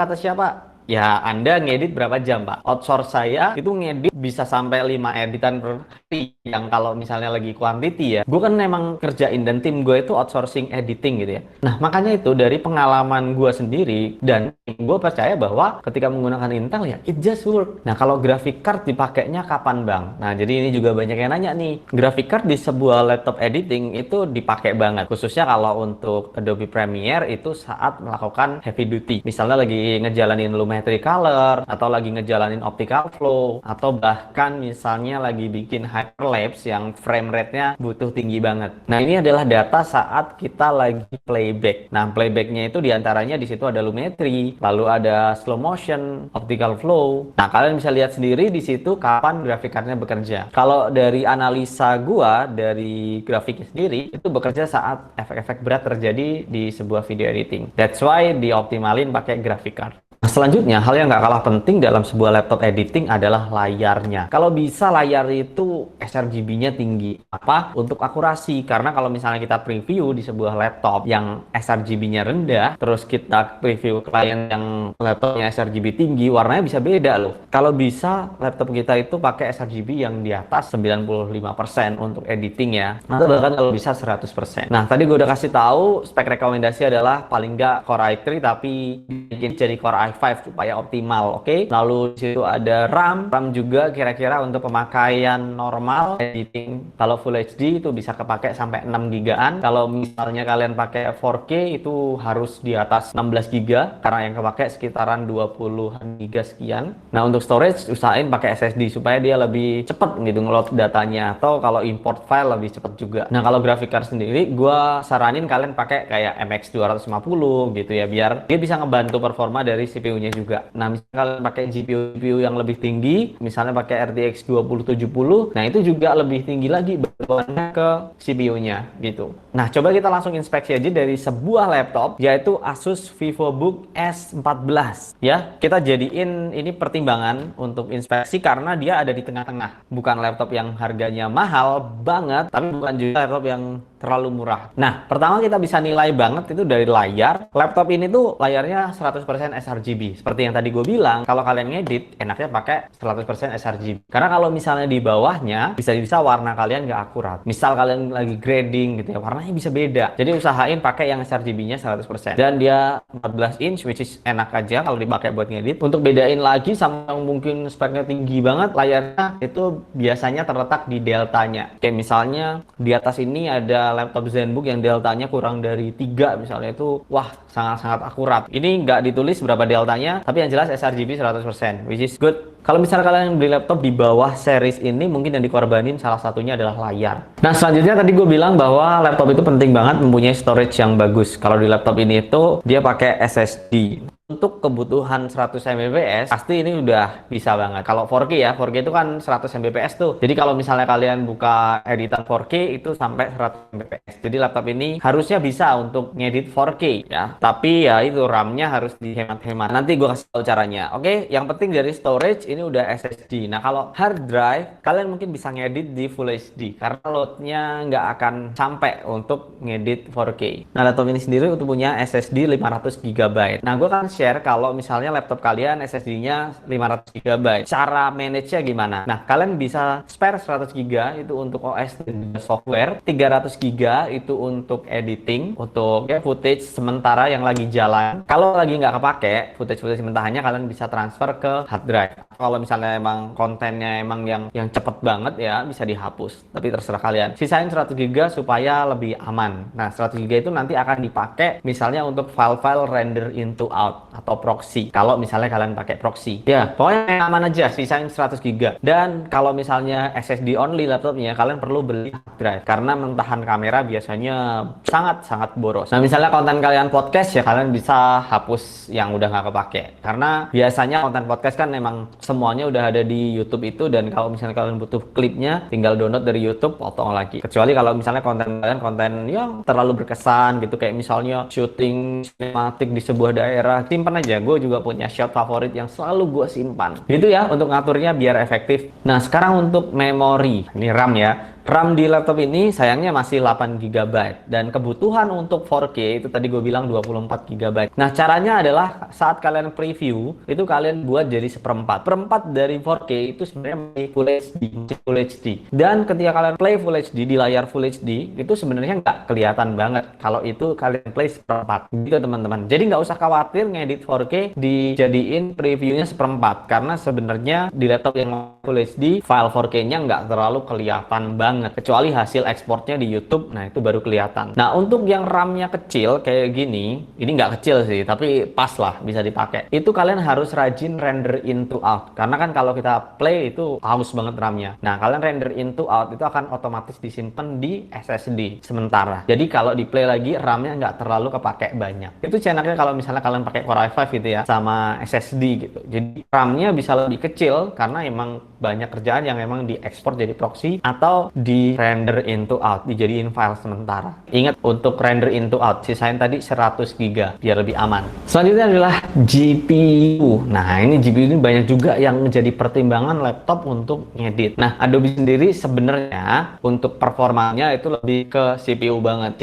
Ya, Anda ngedit berapa jam, Pak? Outsource saya itu ngedit bisa sampai 5 editan per hari. Yang kalau misalnya lagi quantity ya. Gue kan memang kerjain dan tim gue itu outsourcing editing gitu ya. Nah, makanya itu dari pengalaman gue sendiri dan gue percaya bahwa ketika menggunakan Intel ya, it just work. Nah, kalau graphic card dipakainya kapan, Bang? Nah, jadi ini juga banyak yang nanya nih. Graphic card di sebuah laptop editing itu dipakai banget. Khususnya kalau untuk Adobe Premiere itu saat melakukan heavy duty. Misalnya lagi ngejalanin Lumetri Color, atau lagi ngejalanin optical flow, atau bahkan misalnya lagi bikin hyperlapse yang frame rate-nya butuh tinggi banget. Nah, ini adalah data saat kita lagi playback. Nah, playback-nya itu diantaranya di situ ada Lumetri, lalu ada slow motion, optical flow. Nah, kalian bisa lihat sendiri di situ kapan graphic card-nya bekerja. Kalau dari analisa gua dari grafiknya sendiri, itu bekerja saat efek-efek berat terjadi di sebuah video editing. That's why dioptimalin pakai graphic card. Nah, selanjutnya, hal yang nggak kalah penting dalam sebuah laptop editing adalah layarnya. Kalau bisa layar itu sRGB-nya tinggi. Apa? Untuk akurasi. Karena kalau misalnya kita preview di sebuah laptop yang sRGB-nya rendah, terus kita preview klien yang laptopnya sRGB tinggi, warnanya bisa beda loh. Kalau bisa, laptop kita itu pakai sRGB yang di atas 95% untuk editing ya. Atau bahkan kalau bisa 100%. Nah, tadi gue udah kasih tahu spek rekomendasi adalah paling nggak Core i3 tapi bikin jadi Core i5 supaya optimal, oke? Lalu di situ ada RAM juga kira-kira untuk pemakaian normal editing. Kalau Full HD itu bisa kepakai sampai 6 gigaan. Kalau misalnya kalian pakai 4K itu harus di atas 16 giga karena yang kepakai sekitaran 20 giga sekian. Nah, untuk storage usahain pakai SSD supaya dia lebih cepat gitu ngeload datanya, atau kalau import file lebih cepat juga. Nah, kalau graphic card sendiri gua saranin kalian pakai kayak MX 250 gitu ya, biar dia bisa ngebantu performa dari CPU-nya juga. Nah, misalnya kalian pakai GPU yang lebih tinggi, misalnya pakai RTX 2070, nah itu juga lebih tinggi lagi bantuannya ke CPU-nya gitu. Nah, coba kita langsung inspeksi aja dari sebuah laptop, yaitu Asus VivoBook S14 ya. Kita jadiin ini pertimbangan untuk inspeksi karena dia ada di tengah-tengah. Bukan laptop yang harganya mahal banget, tapi bukan juga laptop yang terlalu murah. Nah, pertama kita bisa nilai banget itu dari layar. Laptop ini tuh layarnya 100% sRGB. Seperti yang tadi gue bilang, kalau kalian ngedit, enaknya pakai 100% sRGB. Karena kalau misalnya di bawahnya, bisa-bisa warna kalian nggak akurat. Misal kalian lagi grading gitu ya, warnanya bisa beda. Jadi usahain pakai yang sRGB-nya 100%. Dan dia 14 inch, which is enak aja kalau dipakai buat ngedit. Untuk bedain lagi sama yang mungkin speknya tinggi banget, layarnya itu biasanya terletak di deltanya. Kayak misalnya di atas ini ada laptop ZenBook yang deltanya kurang dari 3 misalnya, itu wah sangat-sangat akurat. Ini nggak ditulis berapa deltanya, tapi yang jelas sRGB 100%, which is good. Kalau misalnya kalian beli laptop di bawah series ini, mungkin yang dikorbanin salah satunya adalah layar. Nah, selanjutnya tadi gue bilang bahwa laptop itu penting banget mempunyai storage yang bagus. Kalau di laptop ini itu dia pakai SSD. Untuk kebutuhan 100 Mbps pasti ini udah bisa banget. Kalau 4K ya, 4K itu kan 100 Mbps tuh. Jadi kalau misalnya kalian buka editan 4K itu sampai 100 Mbps. Jadi laptop ini harusnya bisa untuk ngedit 4K ya. Tapi ya itu RAM-nya harus dihemat-hemat. Nanti gue kasih tahu caranya. Oke, yang penting dari storage ini udah SSD. Nah, kalau hard drive kalian mungkin bisa ngedit di Full HD karena loadnya nggak akan sampai untuk ngedit 4K. Nah, laptop ini sendiri untuk punya SSD 500 GB. Nah, gue kan share kalau misalnya laptop kalian SSD-nya 500 GB. Cara manage-nya gimana? Nah, kalian bisa spare 100 GB itu untuk OS dan software, 300 GB itu untuk editing, untuk ya, footage sementara yang lagi jalan. Kalau lagi nggak kepake, footage mentahnya kalian bisa transfer ke hard drive. Kalau misalnya emang kontennya emang yang cepet banget ya bisa dihapus. Tapi terserah kalian. Sisain 100 GB supaya lebih aman. Nah 100 GB itu nanti akan dipakai misalnya untuk file-file render into out atau proxy. Kalau misalnya kalian pakai proxy. Ya pokoknya yang aman aja, sisain 100 GB. Dan kalau misalnya SSD only laptopnya, kalian perlu beli hard drive. Karena mentahan kamera biasanya sangat-sangat boros. Nah misalnya konten kalian podcast ya kalian bisa hapus yang udah nggak kepake. Karena biasanya konten podcast kan memang semuanya udah ada di YouTube itu, dan kalau misalnya kalian butuh klipnya tinggal download dari YouTube, potong lagi. Kecuali kalau misalnya konten kalian konten yang terlalu berkesan gitu, kayak misalnya syuting sinematik di sebuah daerah, simpan aja. Gue juga punya shot favorit yang selalu gue simpan gitu ya, untuk ngaturnya biar efektif. Nah sekarang untuk memori, ini RAM ya. RAM di laptop ini sayangnya masih 8 GB, dan kebutuhan untuk 4K itu tadi gue bilang 24 GB. Nah caranya adalah saat kalian preview itu kalian buat jadi seperempat dari 4K itu sebenarnya Full HD. Dan ketika kalian play Full HD di layar Full HD itu sebenarnya nggak kelihatan banget kalau itu kalian play seperempat gitu teman-teman. Jadi nggak usah khawatir ngedit 4K dijadiin previewnya seperempat, karena sebenarnya di laptop yang Full HD file 4K-nya nggak terlalu kelihatan banget, kecuali hasil ekspornya di YouTube. Nah itu baru kelihatan. Nah untuk yang RAM-nya kecil kayak gini, ini nggak kecil sih tapi pas lah bisa dipakai, itu kalian harus rajin render into out, karena kan kalau kita play itu haus banget RAM-nya. Nah kalian render into out itu akan otomatis disimpan di SSD sementara, jadi kalau di play lagi RAM-nya nggak terlalu kepake banyak. Itu enaknya kalau misalnya kalian pakai Core i5 gitu ya sama SSD gitu, jadi RAM-nya bisa lebih kecil karena emang banyak kerjaan yang emang diekspor jadi proxy atau di render into out, dijadiin file sementara. Ingat untuk render into out sisain tadi 100 GB biar lebih aman. Selanjutnya adalah GPU. Nah ini GPU ini banyak juga yang menjadi pertimbangan laptop untuk ngedit. Nah Adobe sendiri sebenarnya untuk performanya itu lebih ke CPU banget,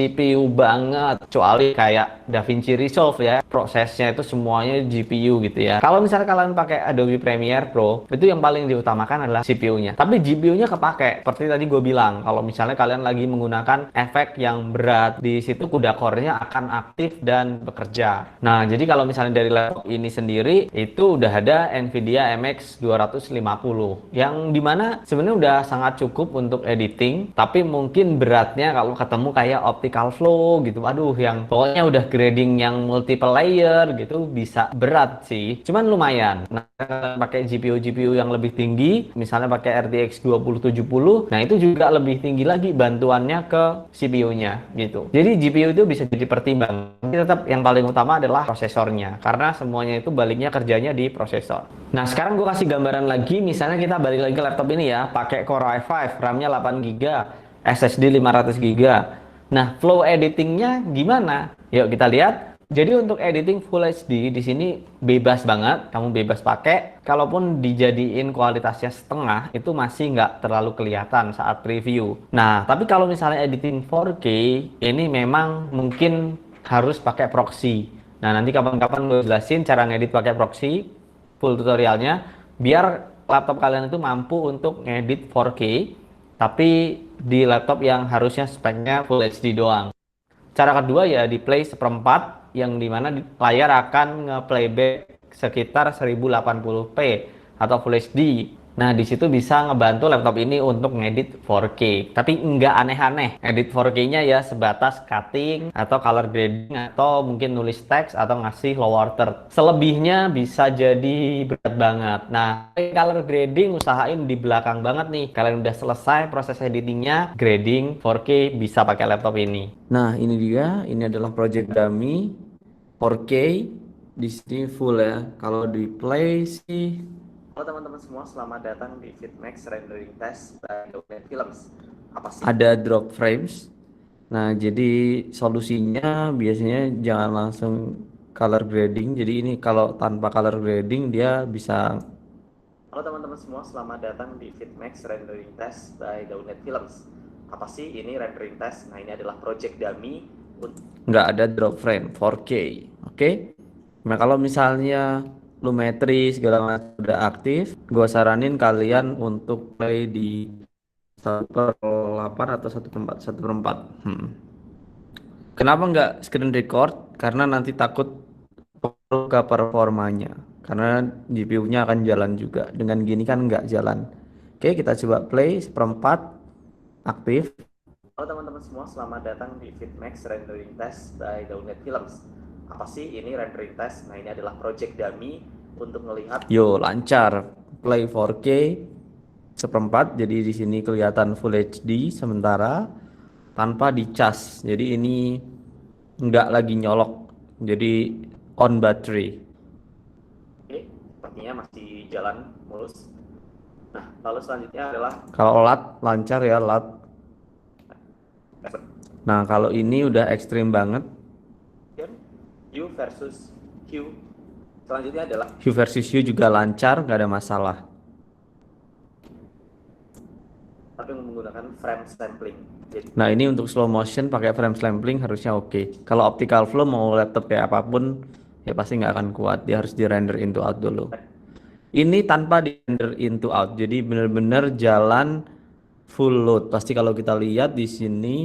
kecuali kayak DaVinci Resolve ya, prosesnya itu semuanya GPU gitu ya. Kalau misalnya kalian pakai Adobe Premiere Pro, itu yang paling diutamakan adalah CPU-nya, tapi GPU-nya kepake. Seperti tadi gue bilang, kalau misalnya kalian lagi menggunakan efek yang berat, di situ CUDA core-nya akan aktif dan bekerja. Nah jadi kalau misalnya dari laptop ini sendiri itu udah ada NVIDIA MX 250 yang dimana sebenarnya udah sangat cukup untuk editing, tapi mungkin beratnya kalau ketemu kayak optical flow gitu, aduh yang pokoknya udah grading yang multiple layer gitu bisa berat sih, cuman lumayan. Nah pakai GPU yang lebih tinggi, misalnya pakai RTX 2070, nah itu juga lebih tinggi lagi bantuannya ke CPU-nya gitu. Jadi GPU itu bisa jadi pertimbangan, tapi tetap yang paling utama adalah prosesornya, karena semuanya itu baliknya kerjanya di prosesor. Nah sekarang gue kasih gambaran lagi, misalnya kita balik lagi ke laptop ini ya, pakai Core i5, RAM-nya 8 GB, SSD 500 GB. Nah flow editingnya gimana? Yuk kita lihat. Jadi untuk editing Full HD di sini bebas banget, kamu bebas pakai. Kalaupun dijadiin kualitasnya setengah, itu masih nggak terlalu kelihatan saat preview. Nah, tapi kalau misalnya editing 4K, ini memang mungkin harus pakai proxy. Nah, nanti kapan-kapan gue jelasin cara ngedit pakai proxy, full tutorialnya, biar laptop kalian itu mampu untuk ngedit 4K, tapi di laptop yang harusnya speknya Full HD doang. Cara kedua ya di play seperempat, yang dimana layar akan nge-playback sekitar 1080p atau Full HD. Nah di situ bisa ngebantu laptop ini untuk ngedit 4K, tapi nggak aneh-aneh. Edit 4K-nya ya sebatas cutting atau color grading atau mungkin nulis teks atau ngasih low water. Selebihnya bisa jadi berat banget. Nah color grading usahain di belakang banget nih. Kalian udah selesai proses editingnya, grading 4K bisa pakai laptop ini. Nah ini dia, ini adalah project dummy 4K. Di sini full ya. Kalau di play sih. Halo teman-teman semua, selamat datang di Fitmax Rendering Test by Domain Films. Apa sih? Ada drop frames. Nah, jadi solusinya biasanya jangan langsung color grading. Jadi ini kalau tanpa color grading dia bisa. Halo teman-teman semua, selamat datang di Fitmax Rendering Test by Domain Films. Apa sih ini rendering test? Nah, ini adalah project dummy. Nggak ada drop frame 4K, oke? Nah, kalau misalnya Lumetri segala macam udah aktif, gue saranin kalian untuk play di 1/8 atau 1/4. Kenapa nggak screen record? Karena nanti takut ke performanya. karena GPU-nya akan jalan juga. Dengan gini kan nggak jalan. Oke, kita coba play seperempat aktif. Halo teman-teman semua, selamat datang di Fitmax Rendering Test by Download Films. Apa sih ini rendering test? Nah, ini adalah project dummy untuk melihat. Yo, lancar. Play 4K seperempat, jadi di sini kelihatan Full HD sementara tanpa dicas. Jadi ini nggak lagi nyolok, jadi on battery. Oke, sepertinya masih jalan mulus. Nah, lalu selanjutnya adalah Kalau LUT lancar ya LUT. Nah, kalau ini udah ekstrim banget. U versus Q. Selanjutnya adalah Hue versus Hue juga lancar, nggak ada masalah. tapi menggunakan frame sampling. Jadi, Nah, ini untuk slow motion pakai frame sampling harusnya oke. Kalau optical flow mau laptop kayak apapun ya pasti nggak akan kuat. Dia harus di render into out dulu. Ini tanpa di render into out, jadi benar-benar jalan full load. Pasti kalau kita lihat di sini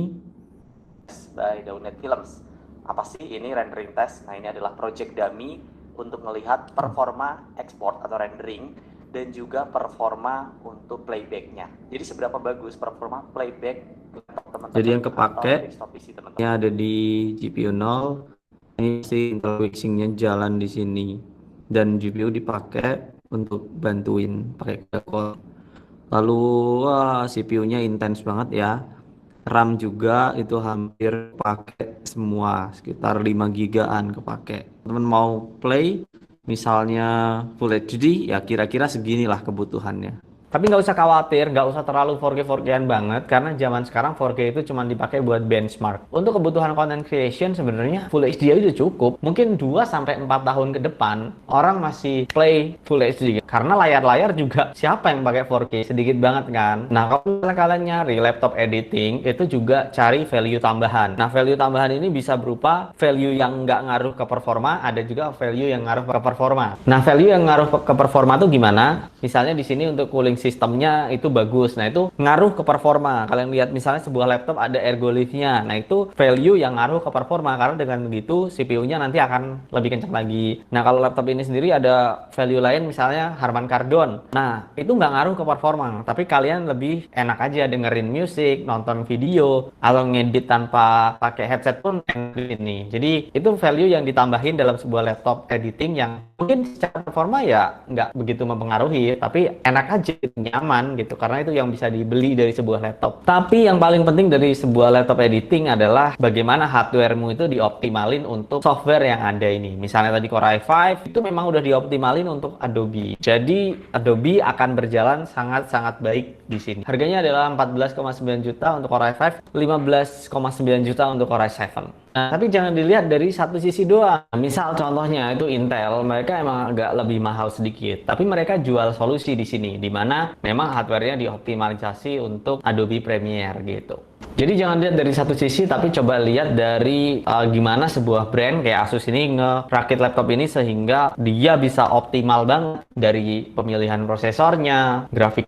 by Download Films. Apa sih ini rendering test? Nah, ini adalah project dummy untuk melihat performa export atau rendering dan juga performa untuk playbacknya. Jadi seberapa bagus performa playback teman-teman. jadi yang kepake atau desktop PC teman-teman. ini ada di GPU 0. Ini sih Intel Waxing-nya jalan di sini dan GPU dipakai untuk bantuin pakai core. Lalu CPU-nya intens banget ya. RAM juga itu hampir pakai semua, sekitar 5 gigaan kepake. Teman mau play misalnya Full HD ya kira-kira seginilah kebutuhannya. Tapi nggak usah khawatir, nggak usah terlalu 4K 4K-an banget, karena zaman sekarang 4K itu cuma dipakai buat benchmark. Untuk kebutuhan content creation sebenarnya Full HD aja cukup. Mungkin 2-4 tahun ke depan orang masih play Full HD, karena layar-layar juga siapa yang pakai 4K, sedikit banget kan. Nah, kalau kalian nyari laptop editing itu juga cari value tambahan. Nah, value tambahan ini bisa berupa value yang nggak ngaruh ke performa, ada juga value yang ngaruh ke performa. Nah, value yang ngaruh ke performa itu gimana? Misalnya di sini untuk cooling sistemnya itu bagus. Nah, itu ngaruh ke performa. Kalian lihat misalnya sebuah laptop ada ergo lift-nya. Nah, itu value yang ngaruh ke performa, karena dengan begitu CPU-nya nanti akan lebih kencang lagi. Nah, kalau laptop ini sendiri ada value lain misalnya Harman Kardon. Nah, itu nggak ngaruh ke performa, tapi kalian lebih enak aja dengerin musik, nonton video, atau ngedit tanpa pakai headset pun enak ini. Jadi, itu value yang ditambahin dalam sebuah laptop editing yang mungkin secara performa ya nggak begitu mempengaruhi, tapi enak aja, nyaman gitu, karena itu yang bisa dibeli dari sebuah laptop. Tapi yang paling penting dari sebuah laptop editing adalah bagaimana hardwaremu itu dioptimalin untuk software yang ada ini. Misalnya tadi Core i5 itu memang udah dioptimalin untuk Adobe. Jadi Adobe akan berjalan sangat-sangat baik di sini. Harganya adalah 14,9 juta untuk Core i5, 15,9 juta untuk Core i7. Nah, tapi jangan dilihat dari satu sisi doang. Misal contohnya itu Intel, mereka emang agak lebih mahal sedikit, tapi mereka jual solusi di sini, di mana memang hardware-nya dioptimalisasi untuk Adobe Premiere gitu. Jadi jangan lihat dari satu sisi, tapi coba lihat dari gimana sebuah brand kayak Asus ini ngerakit laptop ini sehingga dia bisa optimal banget dari pemilihan prosesornya, grafiknya,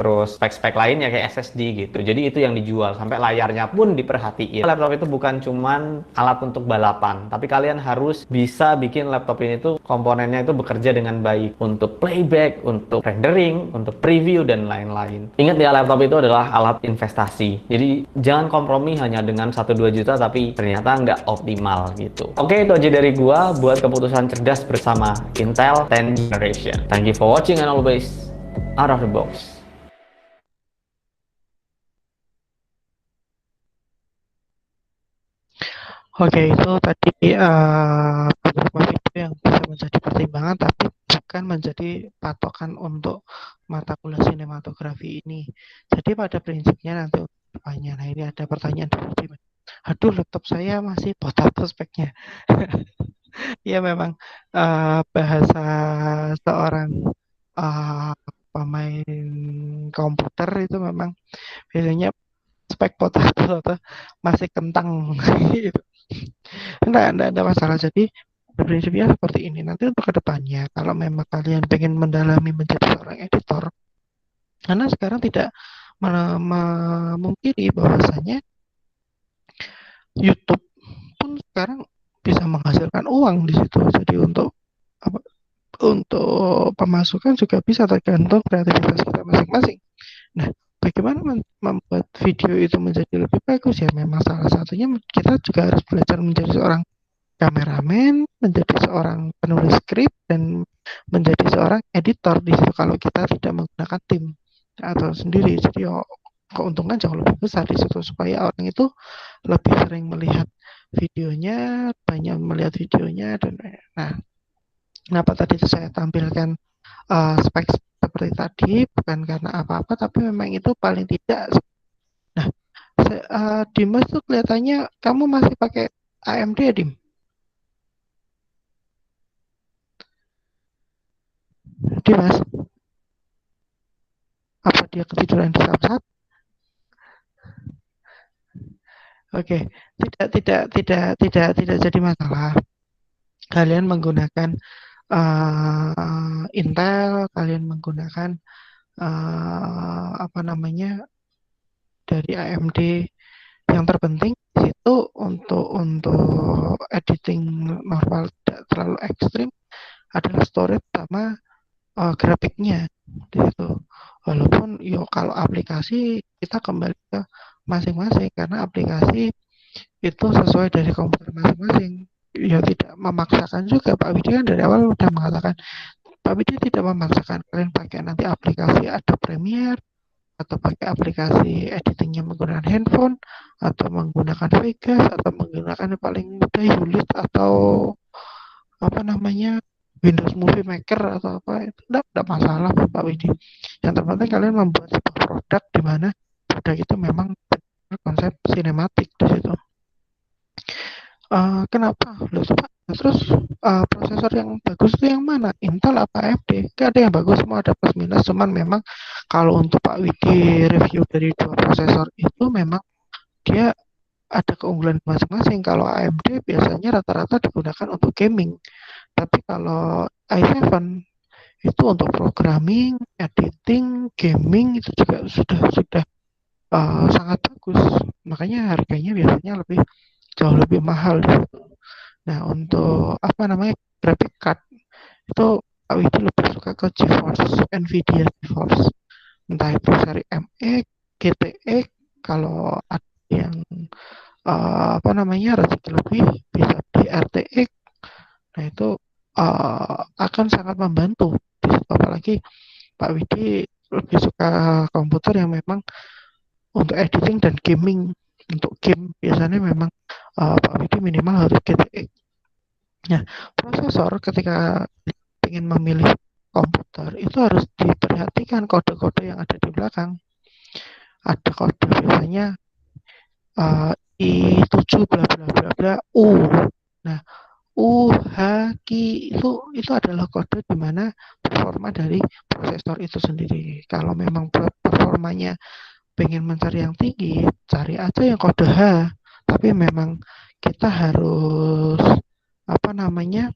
terus spek-spek lainnya kayak SSD gitu. Jadi itu yang dijual, sampai layarnya pun diperhatiin. Laptop itu bukan cuman alat untuk balapan, tapi kalian harus bisa bikin laptop ini tuh komponennya itu bekerja dengan baik untuk playback, untuk rendering, untuk preview dan lain-lain. Ingat ya, laptop itu adalah alat investasi. Jadi jangan kompromi hanya dengan 1-2 juta tapi ternyata nggak optimal gitu. Oke, itu aja dari gua buat keputusan cerdas bersama Intel 10th Generation. Thank you for watching and always out of the box. Oke, itu tadi beberapa video yang bisa menjadi pertimbangan, tapi bukan menjadi patokan untuk mata kuliah sinematografi ini. Jadi pada prinsipnya nanti untuk depannya, nah ini ada pertanyaan dari Tim. Aduh, laptop saya masih potato speknya. Ya memang bahasa seorang pemain komputer itu memang biasanya spek potato atau masih kentang gitu. Enggak ada masalah. Jadi prinsipnya seperti ini. Nanti untuk kedepannya, kalau memang kalian pengen mendalami menjadi seorang editor, karena sekarang tidak memungkiri bahwasanya YouTube pun sekarang bisa menghasilkan uang di situ. Jadi untuk untuk pemasukan juga bisa tergantung kreativitas kita masing-masing. Nah, bagaimana membuat video itu menjadi lebih bagus ya memang salah satunya kita juga harus belajar menjadi seorang kameramen, menjadi seorang penulis skrip, dan menjadi seorang editor di situ kalau kita tidak menggunakan tim atau sendiri. Jadi keuntungan jauh lebih besar di situ supaya orang itu lebih sering melihat videonya, banyak melihat videonya dan nah, kenapa tadi itu saya tampilkan spek seperti tadi bukan karena apa-apa tapi memang itu paling tidak. Nah, Dimas tuh kelihatannya kamu masih pakai AMD ya, Dim? Dimas, apa dia ketiduran di saat? Oke, tidak jadi masalah. Kalian menggunakan Intel, kalian menggunakan apa namanya dari AMD. Yang terpenting itu untuk editing normal tidak terlalu ekstrim adalah storage sama grafiknya di situ. Walaupun kalau aplikasi kita kembali ke masing-masing karena aplikasi itu sesuai dari komputer masing-masing. Ya tidak memaksakan juga. Pak Widi kan dari awal udah mengatakan Pak Widi tidak memaksakan kalian pakai nanti aplikasi Adobe Premiere atau pakai aplikasi editingnya menggunakan handphone atau menggunakan Vegas atau menggunakan yang paling mudah Ulit atau apa namanya Windows Movie Maker atau apa itu tidak masalah Pak Widi. Yang terpenting kalian membuat sebuah produk di mana produk itu memang konsep sinematik di situ. Kenapa? Loh, terus prosesor yang bagus itu yang mana? Intel apa AMD? Gak ada yang bagus, semua ada plus minus. Cuman memang kalau untuk Pak Widi review dari dua prosesor itu memang dia ada keunggulan masing-masing. Kalau AMD biasanya rata-rata digunakan untuk gaming. Tapi kalau i7 itu untuk programming, editing, gaming itu juga sudah sangat bagus. Makanya harganya biasanya jauh lebih mahal di situ. Nah, untuk apa namanya graphic card itu Pak Widi lebih suka ke GeForce, Nvidia GeForce. Entah itu seri MX, GTX, kalau ada yang apa namanya rezeki lebih bisa di RTX. Nah, itu akan sangat membantu. Apalagi Pak Widi lebih suka komputer yang memang untuk editing dan gaming. Untuk game biasanya memang Pak Widi minimal harus GTX. Nah, prosesor ketika ingin memilih komputer itu harus diperhatikan kode-kode yang ada di belakang. Ada kode biasanya I7 bla bla bla bla U. Nah, UHQ itu adalah kode di mana performa dari prosesor itu sendiri. Kalau memang performanya pengen mencari yang tinggi, cari aja yang kode H. Tapi memang kita harus apa namanya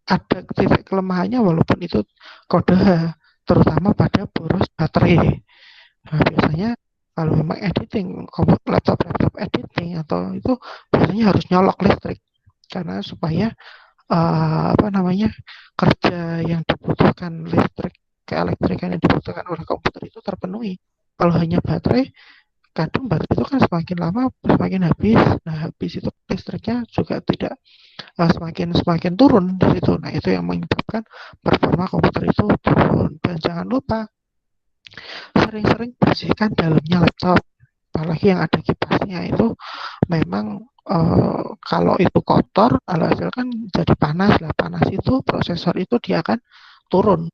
ada titik kelemahannya walaupun itu kode H, terutama pada boros baterai. Nah, biasanya kalau memang editing, laptop editing atau itu biasanya harus nyolok listrik karena supaya apa namanya kerja yang dibutuhkan listrik keelektrikan yang dibutuhkan oleh komputer itu terpenuhi. Kalau hanya baterai, kadang baterai itu kan semakin lama semakin habis. Nah, habis itu listriknya juga tidak semakin turun dari itu. Nah, itu yang menyebabkan performa komputer itu turun. Dan jangan lupa sering-sering bersihkan dalamnya laptop. Apalagi yang ada kipasnya itu memang kalau itu kotor, alhasil kan jadi panas lah. Panas itu prosesor itu dia akan turun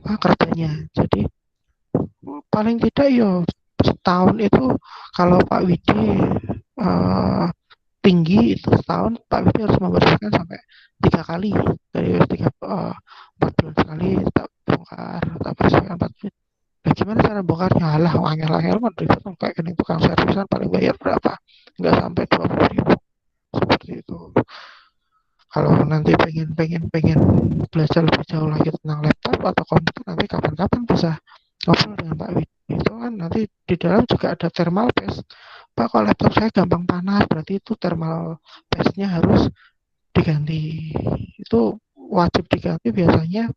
kerjanya. Jadi paling tidak setahun itu kalau Pak Widi tinggi itu setahun Pak Widi harus membersihkan sampai 3 kali dari 4 bulan sekali tak bongkar tak bersihkan 4 bulan. Nah, gimana cara bongkarnya? Alah, angel-angel mah ribet kayak gini tukang servisan paling bayar berapa? Nggak sampai 20.000 seperti itu. Kalau nanti pengen belajar lebih jauh lagi tentang laptop atau komputer nanti kapan-kapan bisa ngobrol dengan Pak Widi. Itu kan nanti di dalam juga ada thermal paste Pak, kok laptop saya gampang panas, berarti itu thermal paste-nya harus diganti. Itu wajib diganti biasanya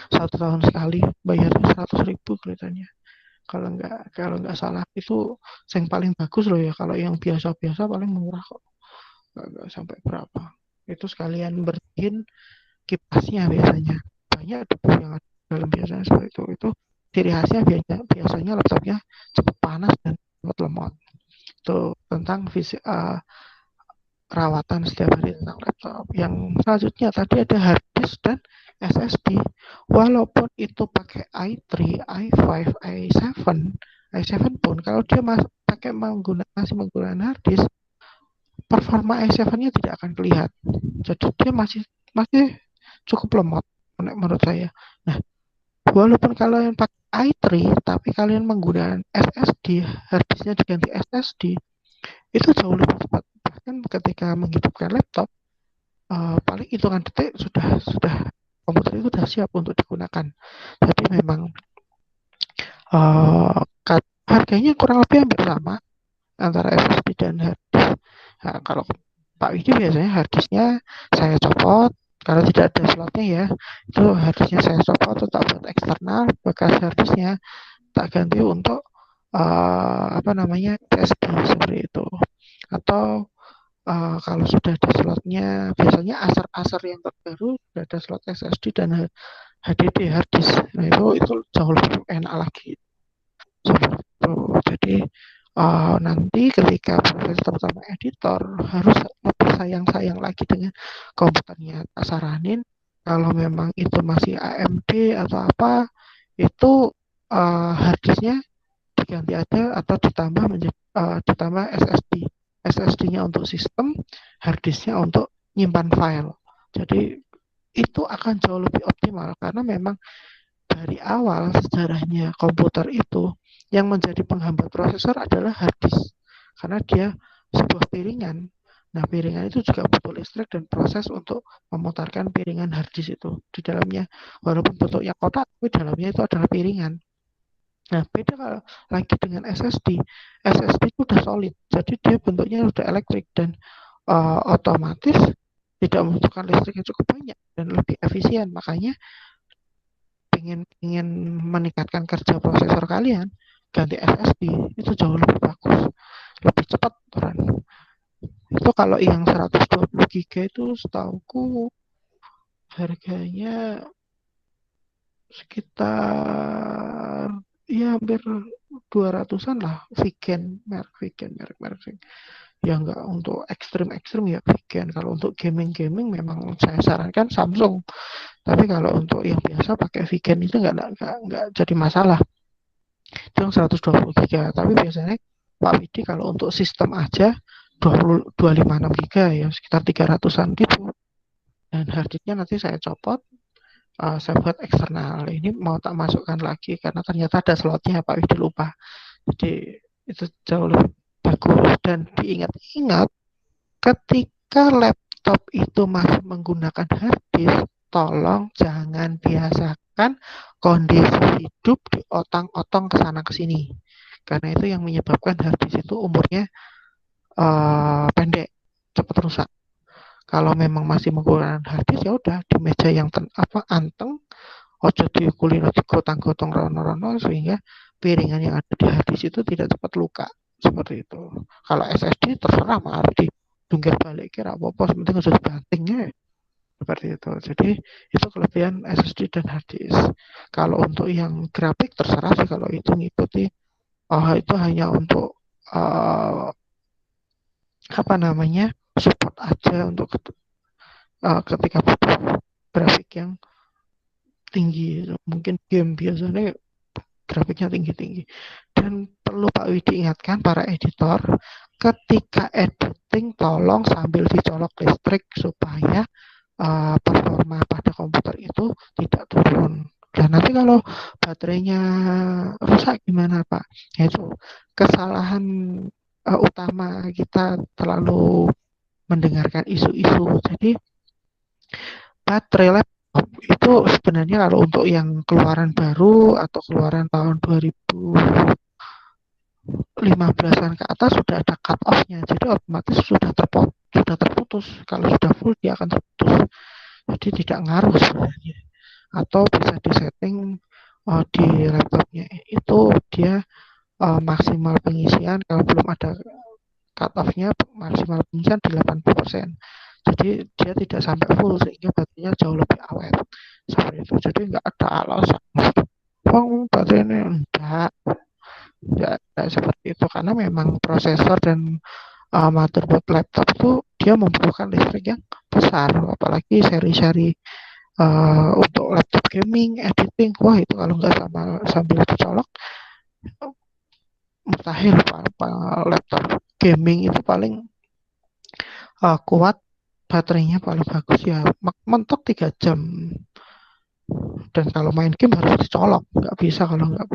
1 tahun sekali, bayarnya 100.000 kelihatannya. Kalau nggak salah itu yang paling bagus loh ya. Kalau yang biasa-biasa paling murah kok, nggak sampai berapa. Itu sekalian bersihin kipasnya biasanya. Banyak debu yang ada dalam biasanya seperti itu. Itu ciri khasnya biasanya laptopnya cepat panas dan cepat lemot. Itu tentang rawatan setiap hari tentang laptop. Yang selanjutnya tadi ada hard disk dan SSD. Walaupun itu pakai i3, i5, i7 pun kalau dia masih menggunakan hard disk, performa i7-nya tidak akan kelihatan. Jadi dia masih cukup lemot menurut saya. Nah, walaupun kalian pakai i3 tapi kalian menggunakan SSD, hard disknya diganti SSD, itu jauh lebih cepat. Bahkan ketika menghidupkan laptop, paling hitungan detik sudah komputer itu sudah siap untuk digunakan. Jadi memang harganya kurang lebih hampir sama antara SSD dan hard disk. Nah, kalau Pak Widi biasanya hard disknya saya copot, kalau tidak ada slotnya ya, itu hard disknya saya copot, tetap buat eksternal, bekas hard disknya tak ganti untuk SSD seperti itu. Atau kalau sudah ada slotnya, biasanya Acer yang terbaru sudah ada slot SSD dan HDD hard disk. Nah, itu jauh lebih enak lagi. Seperti itu. Jadi nanti ketika proses terutama editor harus lebih sayang lagi dengan komputernya. Tak saranin kalau memang itu masih AMD atau apa, itu hard disknya diganti aja atau ditambah SSD. SSD-nya untuk sistem, hard disk-nya untuk nyimpan file. Jadi itu akan jauh lebih optimal karena memang dari awal sejarahnya komputer itu yang menjadi penghambat prosesor adalah hard disk. Karena dia sebuah piringan. Nah, piringan itu juga butuh listrik dan proses untuk memutarkan piringan hard disk itu. Di dalamnya, walaupun bentuknya kotak, tapi dalamnya itu adalah piringan. Nah, beda kalau lagi dengan SSD. SSD itu udah solid, jadi dia bentuknya udah elektrik dan otomatis tidak membutuhkan listrik yang cukup banyak dan lebih efisien. Makanya ingin meningkatkan kerja prosesor kalian, ganti SSD itu jauh lebih bagus, lebih cepat orang. Itu kalau yang 120 GB itu setauku harganya sekitar ya hampir 200-an lah. merek ya nggak untuk ekstrim ya Vigen. Kalau untuk gaming memang saya sarankan Samsung, tapi kalau untuk yang biasa pakai Vigen itu nggak jadi masalah. Itu yang 120 GB, tapi biasanya Pak Widi kalau untuk sistem aja 256 GB ya sekitar 300-an gitu. Dan hard disknya nanti saya copot, saya buat eksternal. Ini mau tak masukkan lagi karena ternyata ada slotnya, Pak Widi lupa. Jadi itu jauh lebih bagus. Dan diingat-ingat ketika laptop itu masih menggunakan hard disk, tolong jangan biasakan kondisi hidup di otang-otang kesana kesini. Karena itu yang menyebabkan hard disk itu umurnya pendek, cepat rusak. Kalau memang masih menggunakan hard disk, ya udah di meja yang anteng, ojo dikulino digotong-gotong rono-rono sehingga piringan yang ada di hard disk itu tidak cepat luka. Seperti itu. Kalau SSD terserah mau didunggir balik kira apa-apa, penting harus dibantingnya. Seperti itu. Jadi itu kelebihan SSD dan hard disk. Kalau untuk yang grafik terserah sih, kalau itu ngikuti itu hanya untuk support aja untuk ketika butuh grafik yang tinggi. Mungkin game biasanya grafiknya tinggi-tinggi. Dan perlu Pak Widi ingatkan para editor, ketika editing tolong sambil dicolok listrik supaya performa pada komputer itu tidak turun. Dan nanti kalau baterainya rusak gimana Pak? Itu kesalahan utama kita terlalu mendengarkan isu-isu. Jadi baterai laptop itu sebenarnya kalau untuk yang keluaran baru atau keluaran tahun 2000 15-an ke atas sudah ada cut off-nya, jadi otomatis sudah terputus. Kalau sudah full dia akan terputus, jadi tidak ngaruh sebenarnya. Atau bisa disetting di laptopnya itu dia maksimal pengisian kalau belum ada cut off-nya, maksimal pengisian di 80%. Jadi dia tidak sampai full sehingga baterainya jauh lebih awet seperti itu. Jadi nggak ada alasan baterainya enggak seperti itu, karena memang prosesor dan motherboard laptop itu dia membutuhkan listrik yang besar, apalagi seri-seri untuk laptop gaming, editing, wah itu kalau nggak sambil dicolok mustahil. Laptop gaming itu paling kuat, baterainya paling bagus ya mentok 3 jam, dan kalau main game harus dicolok, nggak bisa kalau nggak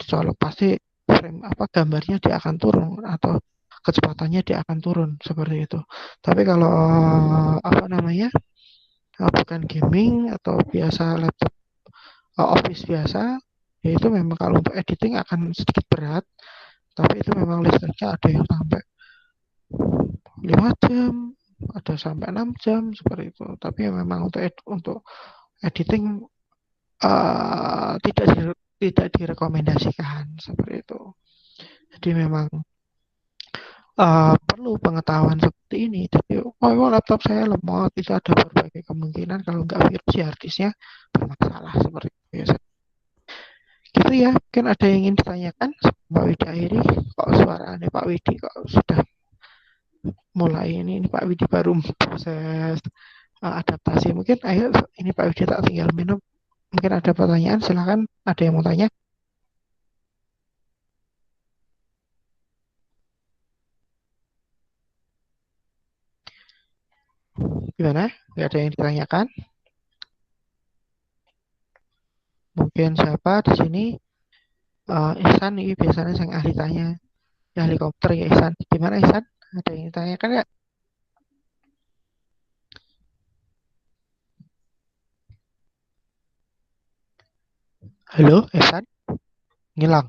dicolok pasti frame gambarnya dia akan turun atau kecepatannya dia akan turun seperti itu. Tapi kalau bukan gaming atau biasa laptop office biasa, ya itu memang kalau untuk editing akan sedikit berat, tapi itu memang listriknya ada yang sampai 5 jam, ada sampai 6 jam seperti itu. Tapi ya memang untuk editing tidak direkomendasikan seperti itu. Jadi memang perlu pengetahuan seperti ini. Jadi laptop saya lemot, itu ada berbagai kemungkinan. Kalau nggak virus ya harddisknya bermasalah seperti itu biasa. Gitu ya, mungkin ada yang ingin ditanyakan Pak Widi akhiri. Kok suaranya Pak Widi kok sudah mulai ini Pak Widi baru proses adaptasi. Mungkin ayo ini Pak Widi tak tinggal minum. Mungkin ada pertanyaan, silakan. Ada yang mau tanya? Gimana? Nggak ada yang ditanyakan? Mungkin siapa di sini? Ihsan nih biasanya yang ahli tanya. Ya, helikopter ya Ihsan. Gimana Ihsan? Ada yang ditanyakan nggak? Halo Ihsan? Ngilang.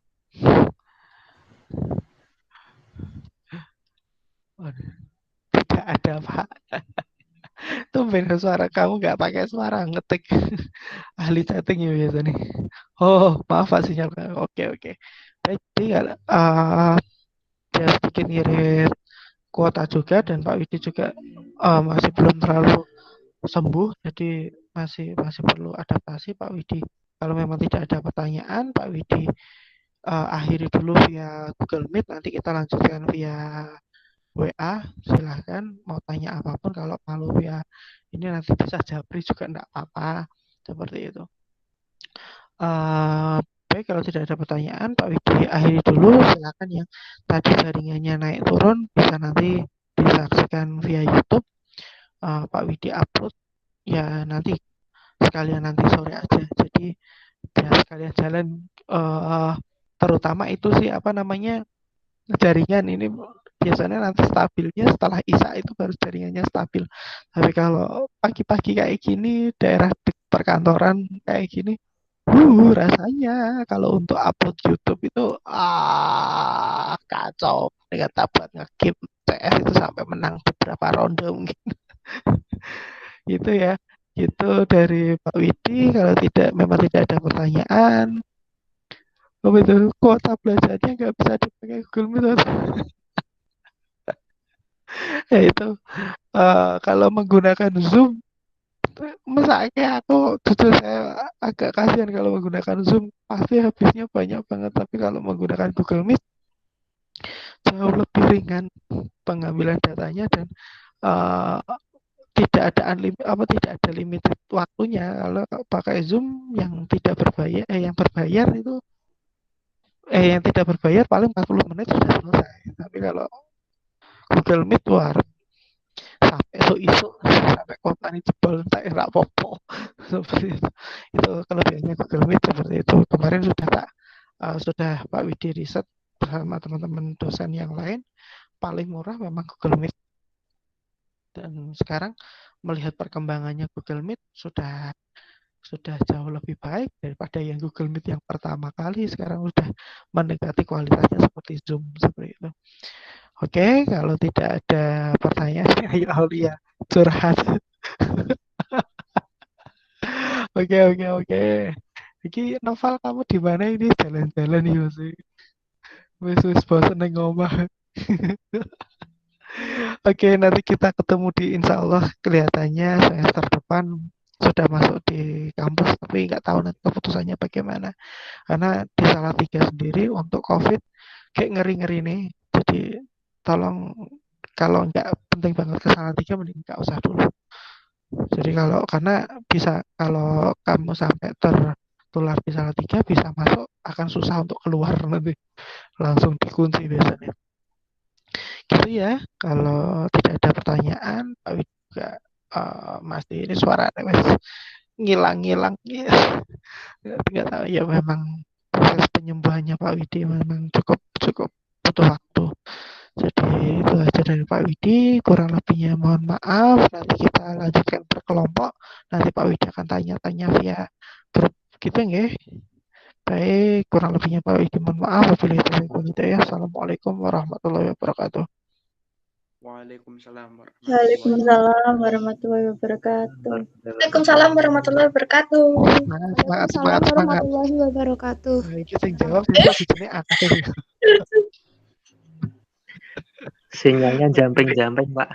Tidak ada Pak. Tumben suara kamu nggak pakai suara ngetik. Ahli chatting ya biasa nih. Oh maaf Pak sinyal. Oke. Jadi dia sedikit ngirit kuota juga, dan Pak Widi juga masih belum terlalu sembuh, jadi masih perlu adaptasi Pak Widi. Kalau memang tidak ada pertanyaan, Pak Widi akhiri dulu via Google Meet, nanti kita lanjutkan via WA. Silahkan mau tanya apapun, kalau malu via ini nanti bisa japri juga enggak apa-apa seperti itu. Baik, kalau tidak ada pertanyaan Pak Widi akhiri dulu. Silakan yang tadi jaringannya naik turun bisa nanti disaksikan via YouTube. Pak Widi upload ya nanti sekalian nanti sore aja, jadi biar sekalian jalan, terutama itu sih jaringan ini biasanya nanti stabilnya setelah Isya itu baru jaringannya stabil. Tapi kalau pagi-pagi kayak gini daerah di perkantoran kayak gini, rasanya kalau untuk upload YouTube itu kacau. Kata buat nge-game CS itu sampai menang beberapa ronde mungkin. Gitu ya. Itu dari Pak Widi. Kalau memang tidak ada pertanyaan, itu kuota belajarnya nggak bisa dipakai Google Meet. Ya itu kalau menggunakan Zoom, masaknya aku jujur saya agak kasihan kalau menggunakan Zoom, pasti habisnya banyak banget. Tapi kalau menggunakan Google Meet jauh lebih ringan pengambilan datanya, dan tidak ada limited waktunya. Kalau pakai Zoom yang tidak berbayar, yang berbayar itu yang tidak berbayar paling 40 menit sudah selesai. Tapi kalau Google Meet sampai isu sampai kota ini jebol tak enak popo seperti itu. Itu kelebihannya Google Meet seperti itu. Kemarin sudah Pak Widi riset bersama teman-teman dosen yang lain, paling murah memang Google Meet. Dan sekarang melihat perkembangannya Google Meet sudah sudah jauh lebih baik daripada yang Google Meet yang pertama kali. Sekarang sudah mendekati kualitasnya seperti Zoom seperti itu. Oke, kalau tidak ada pertanyaan, ayo Aulia curhat. Oke. Iki Noval, kamu di mana ini, jalan-jalan ya sih? Wis bosen nang omah. Oke, nanti kita ketemu di insya Allah kelihatannya semester depan sudah masuk di kampus, tapi nggak tahu nanti keputusannya bagaimana. Karena di Salatiga sendiri untuk COVID kayak ngeri-ngeri nih. Jadi tolong kalau nggak penting banget ke Salatiga mending nggak usah dulu. Jadi karena bisa kalau kamu sampai tertular di Salatiga bisa masuk akan susah untuk keluar nanti langsung dikunci biasanya. Gitu ya, kalau tidak ada pertanyaan, Pak Wid juga masih ini suara ngilang-ngilang ya. Nggak tahu ya, memang proses penyembuhannya Pak Widi memang cukup butuh waktu. Jadi itu aja dari Pak Widi, kurang lebihnya mohon maaf. Nanti kita lanjutkan berkelompok. Nanti Pak Widi akan tanya-tanya via grup gitu nggih. Baik, kurang lebihnya Pak Widi mohon maaf. Wabillahi taufiq wal hidayah. Assalamualaikum warahmatullahi wabarakatuh. Waalaikumsalam warahmatullahi Waalaikumsalam warahmatullahi wabarakatuh. Waalaikumsalam warahmatullahi wabarakatuh. Semangat. Waalaikumsalam warahmatullahi wabarakatuh. Nah, itu yang jawab itu di sini aktif. Sinyalnya jamping-jamping, Pak.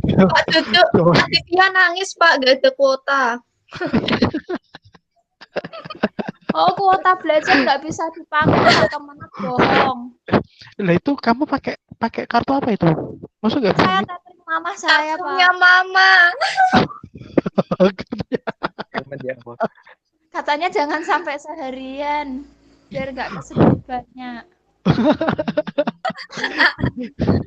Pak Jojo, nanti dia nangis Pak, gak ada kuota. Oh, kuota belajar nggak bisa dipakai, teman bohong. Lah itu kamu pakai kartu apa itu? Maksud nggak bisa? Saya tadi mama saya Pak. Punya mama. Katanya jangan sampai seharian, biar nggak kesedot banyak.